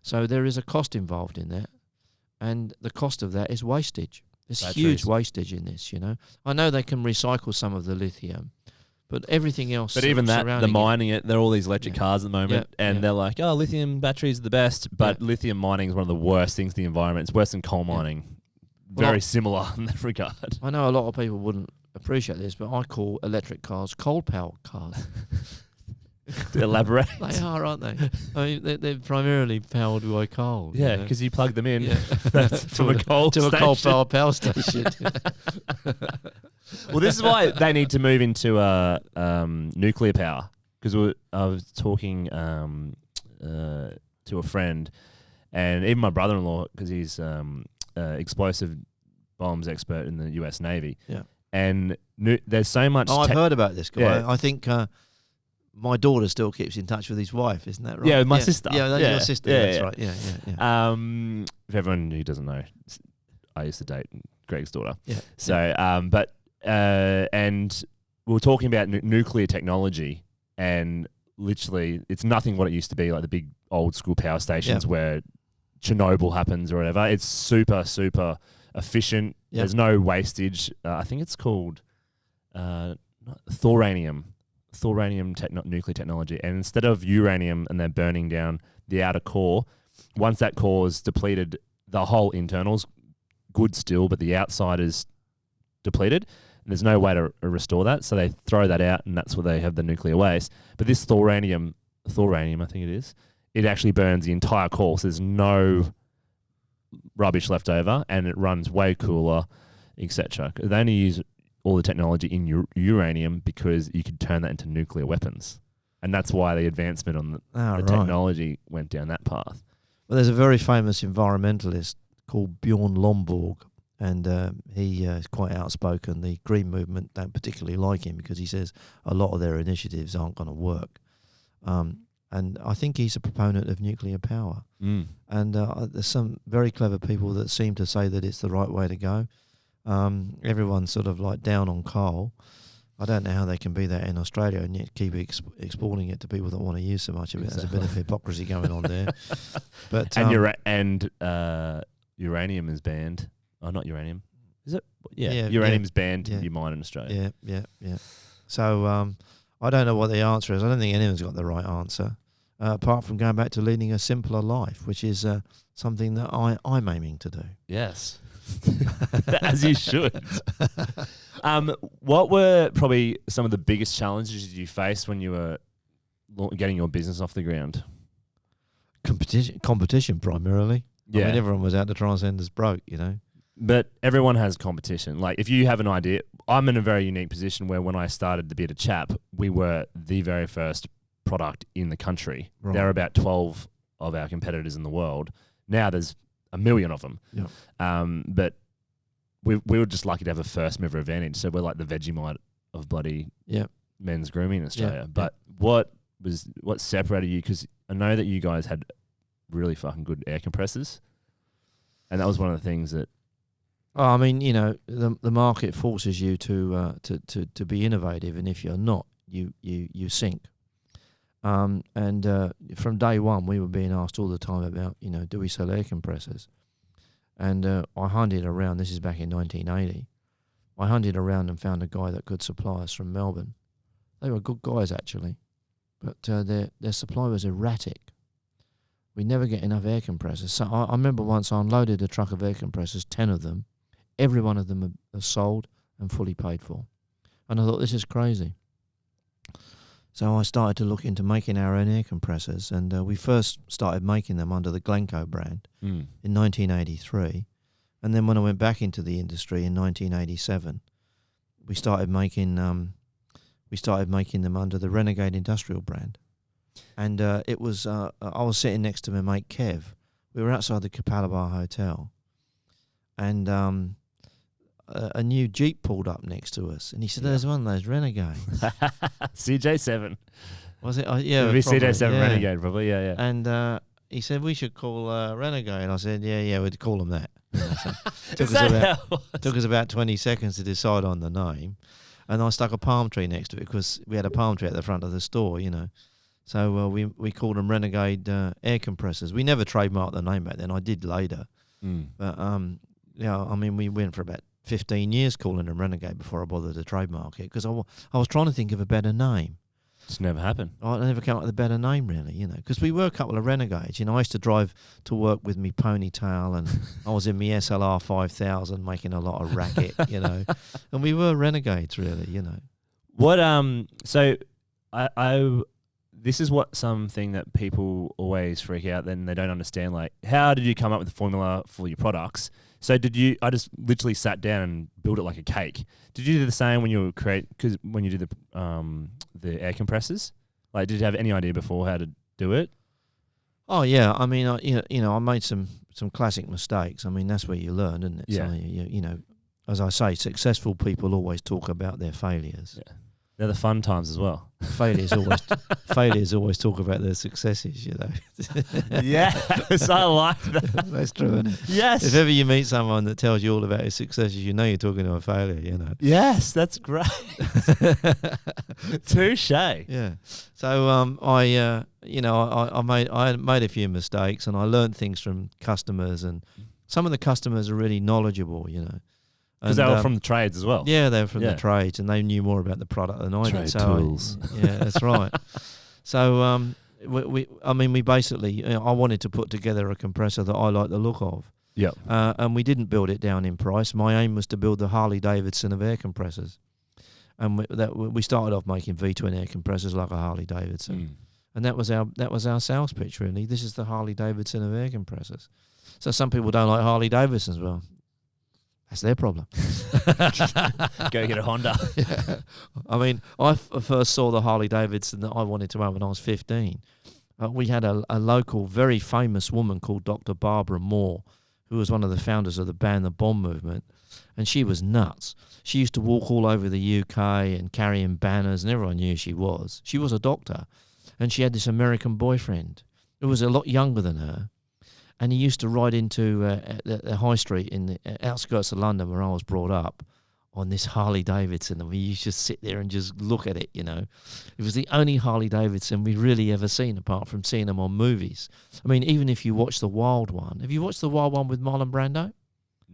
So there is a cost involved in that, and the cost of that is wastage. There's huge wastage in this, I know they can recycle some of the lithium, but everything else. But even that, they're mining it. There are all these electric cars at the moment, and they're like, lithium batteries are the best, but lithium mining is one of the worst things to the environment. It's worse than coal mining. Very similar in that regard. I know a lot of people wouldn't appreciate this, but I call electric cars coal-powered cars. To elaborate. They are, aren't they? I mean, they're primarily powered by coal. Yeah, because you plug them in from a coal to station. A coal-powered power station. Well, this is why they need to move into nuclear power. Because I was talking to a friend, and even my brother-in-law, because he's explosive bombs expert in the US Navy. Yeah. And there's so much... I've heard about this guy. Yeah. I think... my daughter still keeps in touch with his wife, isn't that right? Yeah, my sister. Yeah, your sister. That's right. Yeah. For everyone who doesn't know, I used to date Greg's daughter. Yeah. So, and we were talking about nuclear technology, and literally, it's nothing what it used to be, like the big old school power stations where Chernobyl happens or whatever. It's super, super efficient. Yep. There's no wastage. I think it's called thorium nuclear technology. And instead of uranium and they're burning down the outer core, once that core is depleted, the whole internal's good still, but the outside is depleted. And there's no way to restore that. So they throw that out, and that's where they have the nuclear waste. But this thorium, I think it is, it actually burns the entire core. So there's no rubbish left over, and it runs way cooler, etc. They only use all the technology in uranium because you could turn that into nuclear weapons. And that's why the advancement on the technology went down that path. Well, there's a very famous environmentalist called Bjorn Lomborg, and he is quite outspoken. The Green Movement don't particularly like him because he says a lot of their initiatives aren't going to work. And I think he's a proponent of nuclear power. And there's some very clever people that seem to say that it's the right way to go. Everyone's sort of like down on coal, I don't know how they can be that in Australia and yet keep exporting it to people that want to use so much of it. There's a bit of hypocrisy going on there. But uranium is banned. Oh, not uranium. Is it? Yeah, uranium is banned to be mined in Australia. Yeah. So I don't know what the answer is. I don't think anyone's got the right answer, apart from going back to leading a simpler life, which is something that I'm aiming to do. Yes. As you should. What were probably some of the biggest challenges you faced when you were getting your business off the ground? Competition primarily. Yeah. I mean, everyone was out to try and send us broke, But everyone has competition. Like, if you have an idea, I'm in a very unique position where when I started the Bearded Chap, we were the very first product in the country. Right. There are about 12 of our competitors in the world. Now there's a million of them. Yeah. But we were just lucky to have a first mover advantage. So we're like the Vegemite of bloody men's grooming in Australia. Yeah. But what separated you? Because I know that you guys had really fucking good air compressors. And that was one of the things that... Oh, I mean, the market forces you to be innovative, and if you're not, you sink. And from day one, we were being asked all the time about, do we sell air compressors? And I hunted around. This is back in 1980. I hunted around and found a guy that could supply us from Melbourne. They were good guys actually, but their supply was erratic. We never get enough air compressors. So I remember once I unloaded a truck of air compressors, 10 of them. Every one of them are sold and fully paid for. And I thought, this is crazy. So I started to look into making our own air compressors, and we first started making them under the Glencoe brand in 1983. And then when I went back into the industry in 1987, we started making them under the Renegade Industrial brand. And it was I was sitting next to my mate Kev. We were outside the Capalaba Hotel, and a new Jeep pulled up next to us, and he said, "There's one of those Renegades." CJ7. Was it? Yeah, it would be probably, CJ7 Renegade, probably. Yeah. And he said we should call Renegade. I said, "Yeah, we'd call them that." Took us about 20 seconds to decide on the name, and I stuck a palm tree next to it because we had a palm tree at the front of the store, So we called them Renegade air compressors. We never trademarked the name back then. I did later, but we went for about 15 years calling them Renegade before I bothered to trademark it because I was trying to think of a better name. It's never happened. I never came up with a better name, really, because we were a couple of renegades. I used to drive to work with me ponytail, and I was in my SLR 5000 making a lot of racket, and we were renegades, really, What so I this is something that people always freak out, then they don't understand. Like, how did you come up with the formula for your products? So I just literally sat down and built it like a cake. Did you do the same when you when you did the air compressors? Like, did you have any idea before how to do it? Oh yeah, I mean, I made some classic mistakes. I mean, that's where you learn, isn't it? Yeah. So, as I say, successful people always talk about their failures. Yeah. They're the fun times as well. Failures always talk about their successes, Yes, I like that. That's true, isn't it? Yes. If ever you meet someone that tells you all about his successes, you're talking to a failure, Yes, that's great. Touche. Yeah. So I made a few mistakes, and I learned things from customers, and some of the customers are really knowledgeable, Because they were from the trades as well. Yeah, they were from the trades, and they knew more about the product than I did. Tools. Yeah, that's right. So we basically, I wanted to put together a compressor that I like the look of. Yeah. And we didn't build it down in price. My aim was to build the Harley Davidson of air compressors. And we started off making V-twin air compressors like a Harley Davidson. And that was our sales pitch, really. This is the Harley Davidson of air compressors. So some people don't like Harley Davidsons. Well, that's their problem. Go get a Honda. Yeah. I mean, I first saw the Harley Davidson that I wanted to own when I was 15. We had a local, very famous woman called Dr. Barbara Moore, who was one of the founders of the Ban the Bomb movement, and she was nuts. She used to walk all over the UK and carrying banners, and everyone knew she was. She was a doctor, and she had this American boyfriend who was a lot younger than her. And he used to ride into the high street in the outskirts of London where I was brought up on this Harley Davidson, and we used to sit there and just look at it, you know. It was the only Harley Davidson we'd really ever seen, apart from seeing them on movies. I mean, even if you watch the Wild one, have you watched the Wild one with Marlon Brando?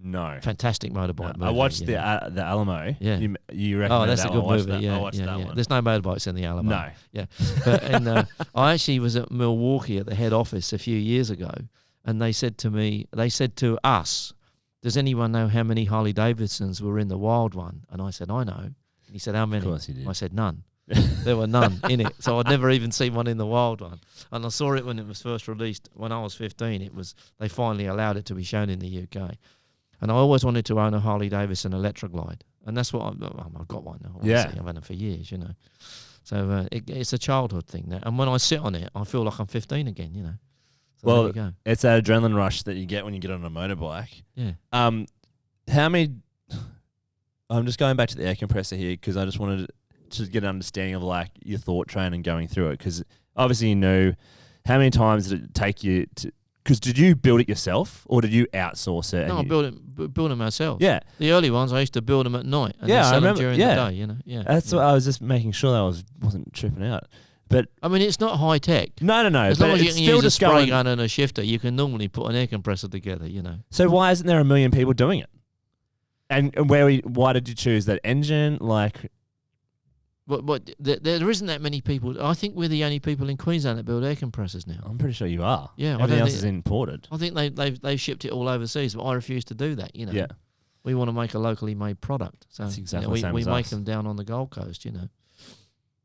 No. Fantastic motorbike movie. I watched the Alamo. Yeah. You recommend that's that a good one? movie. I watched that one. There's no motorbikes in the Alamo. No. Yeah. But, and I actually was at Milwaukee at the head office a few years ago, and they said to us, does anyone know how many Harley Davidsons were in the Wild one? And I said, I know. And he said, how many? Of course you did. I said, none. There were none in it. So I'd never even seen one in the Wild one. And I saw it when it was first released when I was 15. They finally allowed it to be shown in the UK. And I always wanted to own a Harley Davidson Electroglide. And that's what I've got one now. Obviously. Yeah. I've had it for years, you know. So it's a childhood thing now. And when I sit on it, I feel like I'm 15 again, you know. So Well, there you go. it's that adrenaline rush that you get when you get on a motorbike. Yeah. How many? I'm just going back to the air compressor here because I just wanted to get an understanding of like your thought train and going through it, because obviously you know how many times did it take you to. Because did you build it yourself or did you outsource it? No, I build them ourselves. Yeah. The early ones I used to build them at night and Yeah, then I sell them remember- during yeah. the day, you know. Yeah. That's what I was just making sure that I wasn't tripping out. But I mean, it's not high tech. no. As but long as you it's can still use a just spray going. gun and a shifter, you can normally put an air compressor together, you know. So why isn't there a million people doing it? And why did you choose that engine? Like, But there isn't that many people. I think we're the only people in Queensland that build air compressors now. I'm pretty sure you are. Yeah, Everything else is imported. I think they've shipped it all overseas, but I refuse to do that, you know. Yeah. We want to make a locally made product. So That's exactly you the know, same we as make us. them down on the Gold Coast, you know.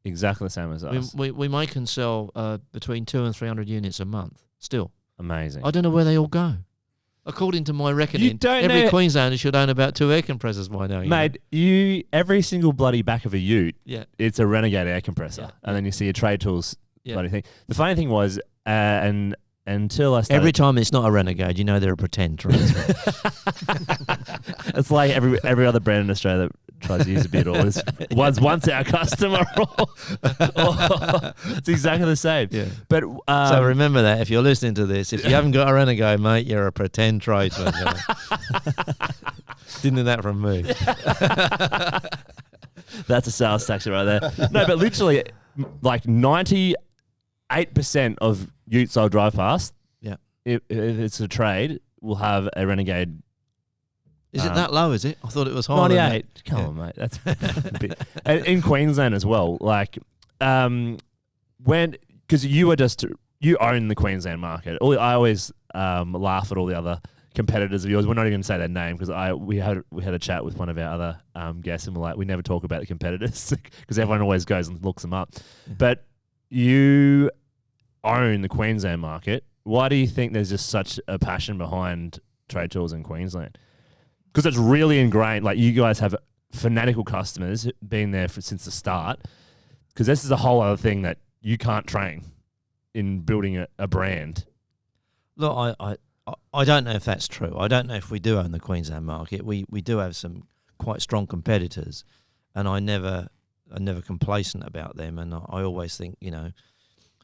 Exactly the same as us. We make and sell between 200 and 300 units a month still. Amazing. I don't know where they all go. According to my reckoning, don't every know- Queenslander should own about 2 air compressors by now. You know? Mate, every single bloody back of a ute, Yeah. it's a Renegade air compressor. Yeah. And then you see a Trade Tools Yeah. bloody thing. The funny thing was, and until I started... Every time it's not a Renegade, you know they're a pretend. Right? It's like every other brand in Australia that tries to use a bit, or is once our customer. It's exactly the same. Yeah. But So remember that if you're listening to this, if you haven't got a Renegade, mate, you're a pretend tradesman. You know? Didn't do that from me. that's a sales tax right there. No, but literally, like 98% of utes I'll drive past, Yeah. if it's a trade, will have a Renegade. Is it that low, is it? I thought it was higher. 98. Than Come Yeah. on, mate. That's a bit. And in Queensland as well. Like, because you own the Queensland market. I always laugh at all the other competitors of yours. We're not even going to say their name because we had a chat with one of our other guests, and we're like, we never talk about the competitors because everyone always goes and looks them up. Yeah. But you own the Queensland market. Why do you think there's just such a passion behind Trade Tools in Queensland? Because it's really ingrained. Like, you guys have fanatical customers, been there since the start. Because this is a whole other thing that you can't train in building a brand. Look, I don't know if that's true. I don't know if we do own the Queensland market. We do have some quite strong competitors, and I'm never complacent about them. And I always think, you know,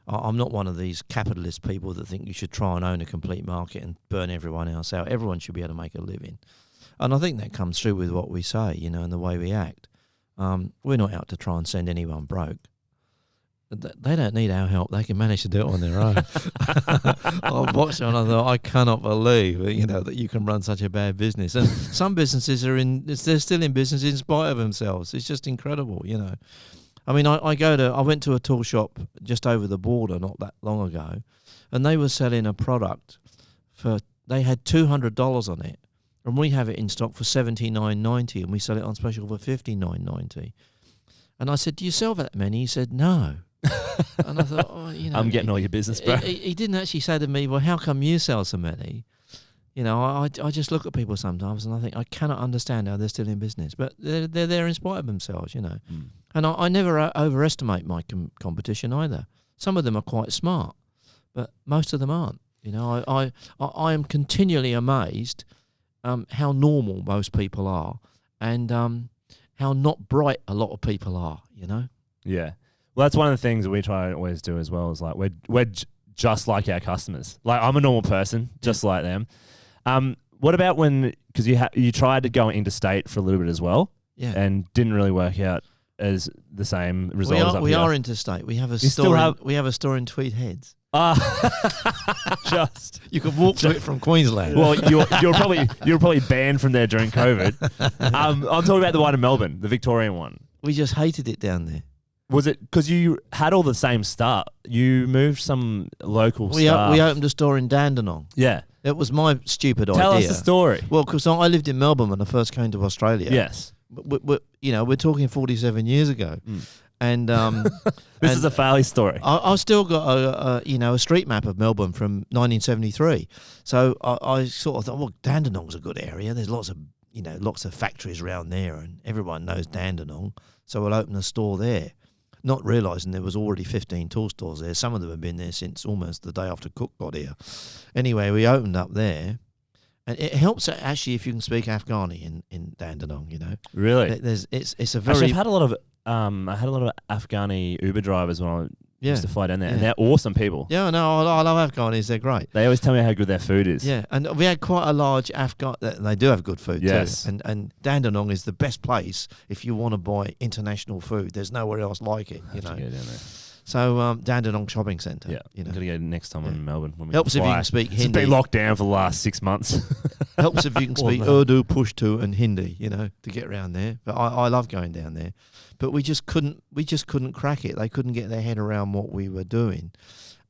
I'm not one of these capitalist people that think you should try and own a complete market and burn everyone else out. Everyone should be able to make a living. And I think that comes through with what we say, you know, and the way we act. We're not out to try and send anyone broke. They don't need our help. They can manage to do it on their own. I watched it and I thought, I cannot believe, you know, that you can run such a bad business. And some businesses they're still in business in spite of themselves. It's just incredible, you know. I mean, I went to a tool shop just over the border not that long ago, and they were selling a product they had $200 on it, and we have it in stock for $79.90, and we sell it on special for $59.90. And I said, "Do you sell that many?" He said, "No." And I thought, oh, you know, I'm getting all your business, bro. He didn't actually say to me, "Well, how come you sell so many?" You know, I just look at people sometimes and I think I cannot understand how they're still in business, but they're there in spite of themselves, you know. Mm. And I never overestimate my competition either. Some of them are quite smart, but most of them aren't. You know, I am continually amazed how normal most people are, and how not bright a lot of people are. You know. Yeah. Well, that's one of the things that we try to always do as well. Is like we're just like our customers. Like, I'm a normal person, just like them. What about because you tried to go interstate for a little bit as well? Yeah. and didn't really work out as the same result as up We here. are interstate. We have a You still store. have- We have a store in Tweed Heads. Just You could walk to it from Queensland. well, you're probably banned from there during COVID. I'm talking about the one in Melbourne, the Victorian one. We just hated it down there. Was it because you had all the same stuff? You moved some local We stuff. we opened a store in Dandenong. Yeah. It was my stupid idea. Tell us the story. Well, because I lived in Melbourne when I first came to Australia. Yes. We're talking 47 years ago, and This is a fairly story. I still got a street map of Melbourne from 1973. So I sort of thought, well, Dandenong's a good area. There's lots of factories around there, and everyone knows Dandenong. So we'll open a store there, not realising there was already 15 tool stores there. Some of them have been there since almost the day after Cook got here. Anyway, we opened up there. And it helps actually if you can speak Afghani in Dandenong. Really? It's a very Actually, I've had a lot of Afghani Uber drivers when I used to fly down there, and they're awesome people. Yeah, no, I love Afghanis. They're great. They always tell me how good their food is. Yeah, and we had quite a large Afghan. They do have good food Yes. too. And Dandenong is the best place if you want to buy international food. There's nowhere else like it. Have to go down there. So Dandenong Shopping Centre. Yeah, you know, got to go next time I'm in Melbourne. When we helps if you fly. can speak It's Hindi. been locked down for the last 6 months. Helps if you can speak Well, Urdu, Pushtu, and Hindi. To get around there. But I love going down there. But we just couldn't crack it. They couldn't get their head around what we were doing,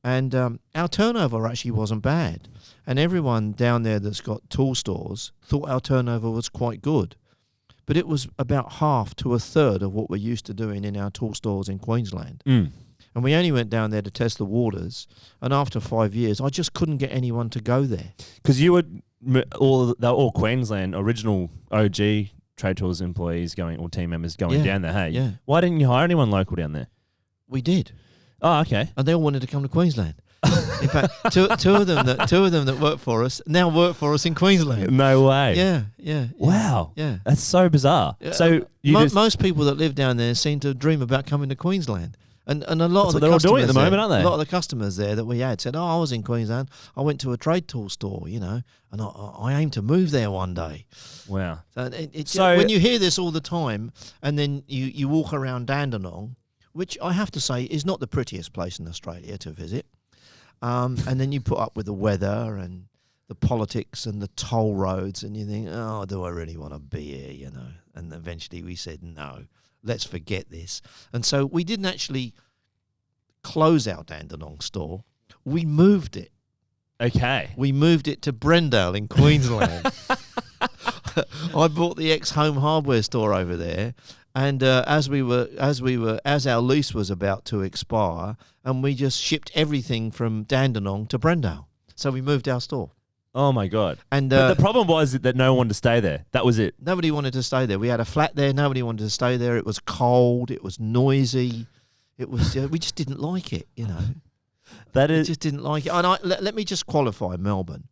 and our turnover actually wasn't bad. And everyone down there that's got tool stores thought our turnover was quite good, but it was about half to a third of what we're used to doing in our tool stores in Queensland. And we only went down there to test the waters. And after 5 years, I just couldn't get anyone to go there. Because you were they were all Queensland original OG Trade Tools employees or team members going down there. Hey, yeah. Why didn't you hire anyone local down there? We did. Oh, okay. And they all wanted to come to Queensland. In fact, two of them that work for us now work for us in Queensland. No way. Yeah. Wow. Yeah. That's so bizarre. So most people that live down there seem to dream about coming to Queensland. And a lot That's of what the they're all doing customers at the moment, there, aren't they? A lot of the customers there that we had said, I was in Queensland. I went to a trade tool store, and I aim to move there one day. Wow. So when you hear this all the time, and then you walk around Dandenong, which I have to say is not the prettiest place in Australia to visit, and then you put up with the weather and the politics and the toll roads, and you think, oh, do I really want to be here, And eventually we said, no, let's forget this. And so we didn't actually close our Dandenong store. We moved it. Okay. We moved it to Brendale in Queensland. I bought the ex-Home Hardware store over there, and as our lease was about to expire, and we just shipped everything from Dandenong to Brendale. So we moved our store. Oh my God. And but the problem was that no one wanted to stay there. That was it. Nobody wanted to stay there. We had a flat there. Nobody wanted to stay there. It was cold. It was noisy. It was. We just didn't like it. That We is. just didn't like it. And let me just qualify Melbourne.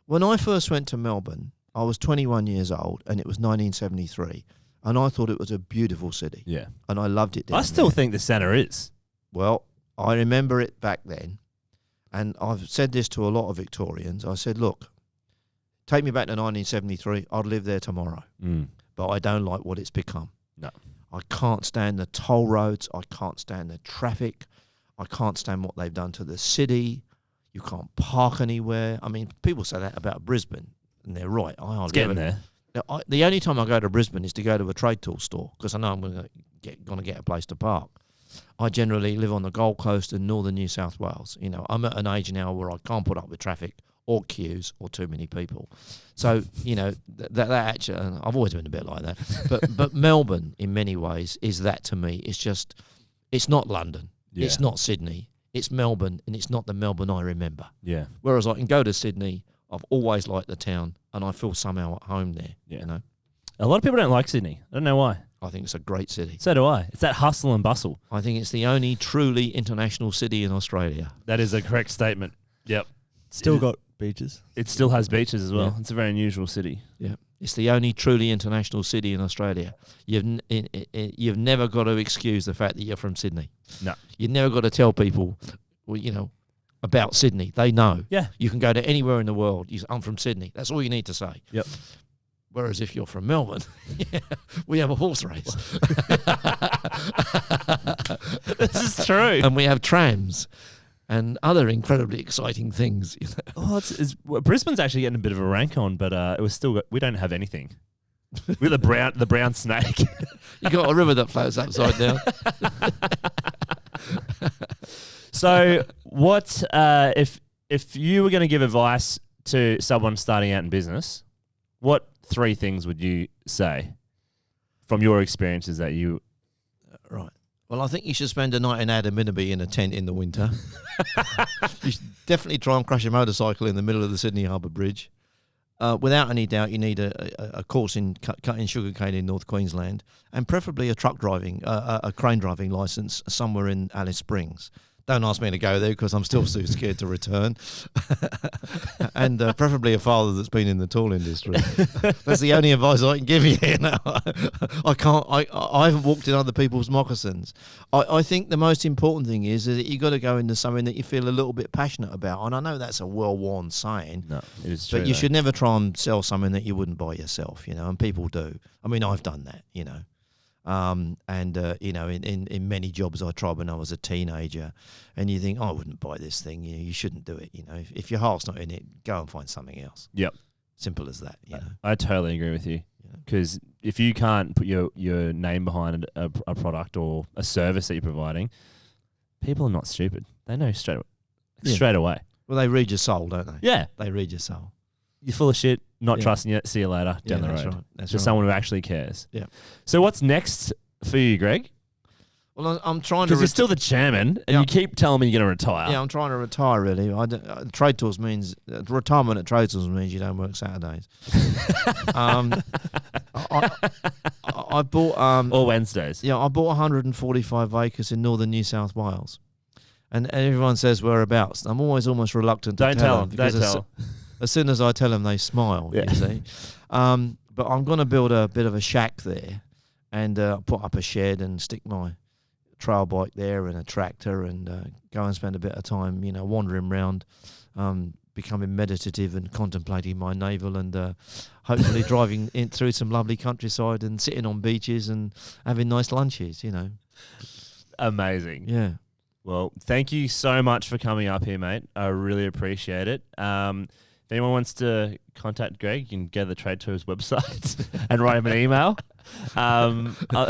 When I first went to Melbourne, I was 21 years old, and it was 1973, and I thought it was a beautiful city. Yeah. And I loved it. I still think the centre is. Well, I remember it back then, and I've said this to a lot of Victorians. I said, look, take me back to 1973. I'd live there tomorrow. But I don't like what it's become. No. I can't stand the toll roads. I can't stand the traffic. I can't stand what they've done to the city. You can't park anywhere. I mean, people say that about Brisbane, and they're right. It's getting there. The only time I go to Brisbane is to go to a trade tool store because I know I'm going to get a place to park. I generally live on the Gold Coast in northern New South Wales. I'm at an age now where I can't put up with traffic or queues or too many people. So, that actually, I've always been a bit like that. But Melbourne, in many ways, is that to me. It's not London. Yeah. It's not Sydney. It's Melbourne, and it's not the Melbourne I remember. Yeah. Whereas I can go to Sydney, I've always liked the town, and I feel somehow at home there. Yeah. A lot of people don't like Sydney. I don't know why. I think it's a great city. So do I. It's that hustle and bustle. I think it's the only truly international city in Australia. That is a correct statement. Yep. Still got beaches. It still has beaches as well. Yeah. It's a very unusual city. Yeah, it's the only truly international city in Australia. You've never got to excuse the fact that you're from Sydney. No. You've never got to tell people, about Sydney. They know. Yeah. You can go to anywhere in the world. I'm from Sydney. That's all you need to say. Yep. Whereas if you're from Melbourne, we have a horse race. This is true. And we have trams and other incredibly exciting things. You know? Well, Brisbane's actually getting a bit of a rank on, but it was still we don't have anything. We're the brown snake. You got a river that flows upside down. So, what if you were going to give advice to someone starting out in business? What 3 things would you say from your experiences that you? Right. Well, I think you should spend a night in Adaminaby in a tent in the winter. You should definitely try and crash a motorcycle in the middle of the Sydney Harbour Bridge. Without any doubt, you need a course in cutting sugarcane in North Queensland, and preferably a crane driving licence somewhere in Alice Springs. Don't ask me to go there because I'm still too scared to return. And preferably a father that's been in the tool industry. That's the only advice I can give you. I can't. I haven't walked in other people's moccasins. I think the most important thing is that you got to go into something that you feel a little bit passionate about. And I know that's a well-worn saying. No, it is true. But you should never try and sell something that you wouldn't buy yourself. And people do. I mean, I've done that. In many jobs I tried when I was a teenager, and you think, I wouldn't buy this thing. You shouldn't do it. If your heart's not in it, go and find something else. Yep. Simple as that. I totally agree with you. Because if you can't put your name behind a product or a service that you're providing, people are not stupid. They know straight away. Well, they read your soul, don't they? Yeah. They read your soul. You're full of shit, not trusting you, see you later, down the road. Right. That's Just right. someone who actually cares. Yeah. So what's next for you, Greg? Well, I'm trying to... Because you're still the chairman, and you keep telling me you're going to retire. Yeah, I'm trying to retire, really. Trade Tools means... retirement at Trade Tools means you don't work Saturdays. I bought... or Wednesdays. Yeah, I bought 145 acres in northern New South Wales. And everyone says whereabouts. I'm always almost reluctant to tell them. Don't tell. As soon as I tell them, they smile, you see. But I'm going to build a bit of a shack there and put up a shed and stick my trail bike there and a tractor and go and spend a bit of time, wandering around, becoming meditative and contemplating my navel and hopefully driving through some lovely countryside and sitting on beaches and having nice lunches, Amazing. Yeah. Well, thank you so much for coming up here, mate. I really appreciate it. If anyone wants to contact Greg, you can go to the Trade Tours website and write him an email.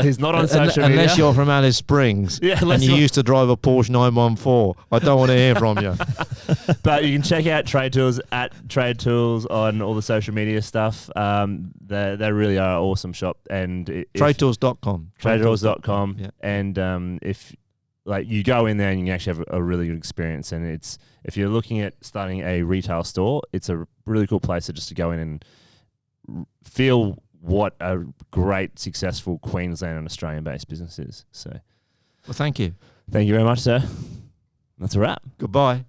He's not on social media. Unless you're from Alice Springs and you used to drive a Porsche 914. I don't want to hear from you. But you can check out Trade Tools at Trade Tools on all the social media stuff. They really are an awesome shop. And TradeTools.com. TradeTools.com. Yeah. And if you go in there and you can actually have a really good experience. And if you're looking at starting a retail store, it's a really cool place to go in and feel what a great, successful Queensland and Australian-based business is. So, well, thank you. Thank you very much, sir. That's a wrap. Goodbye.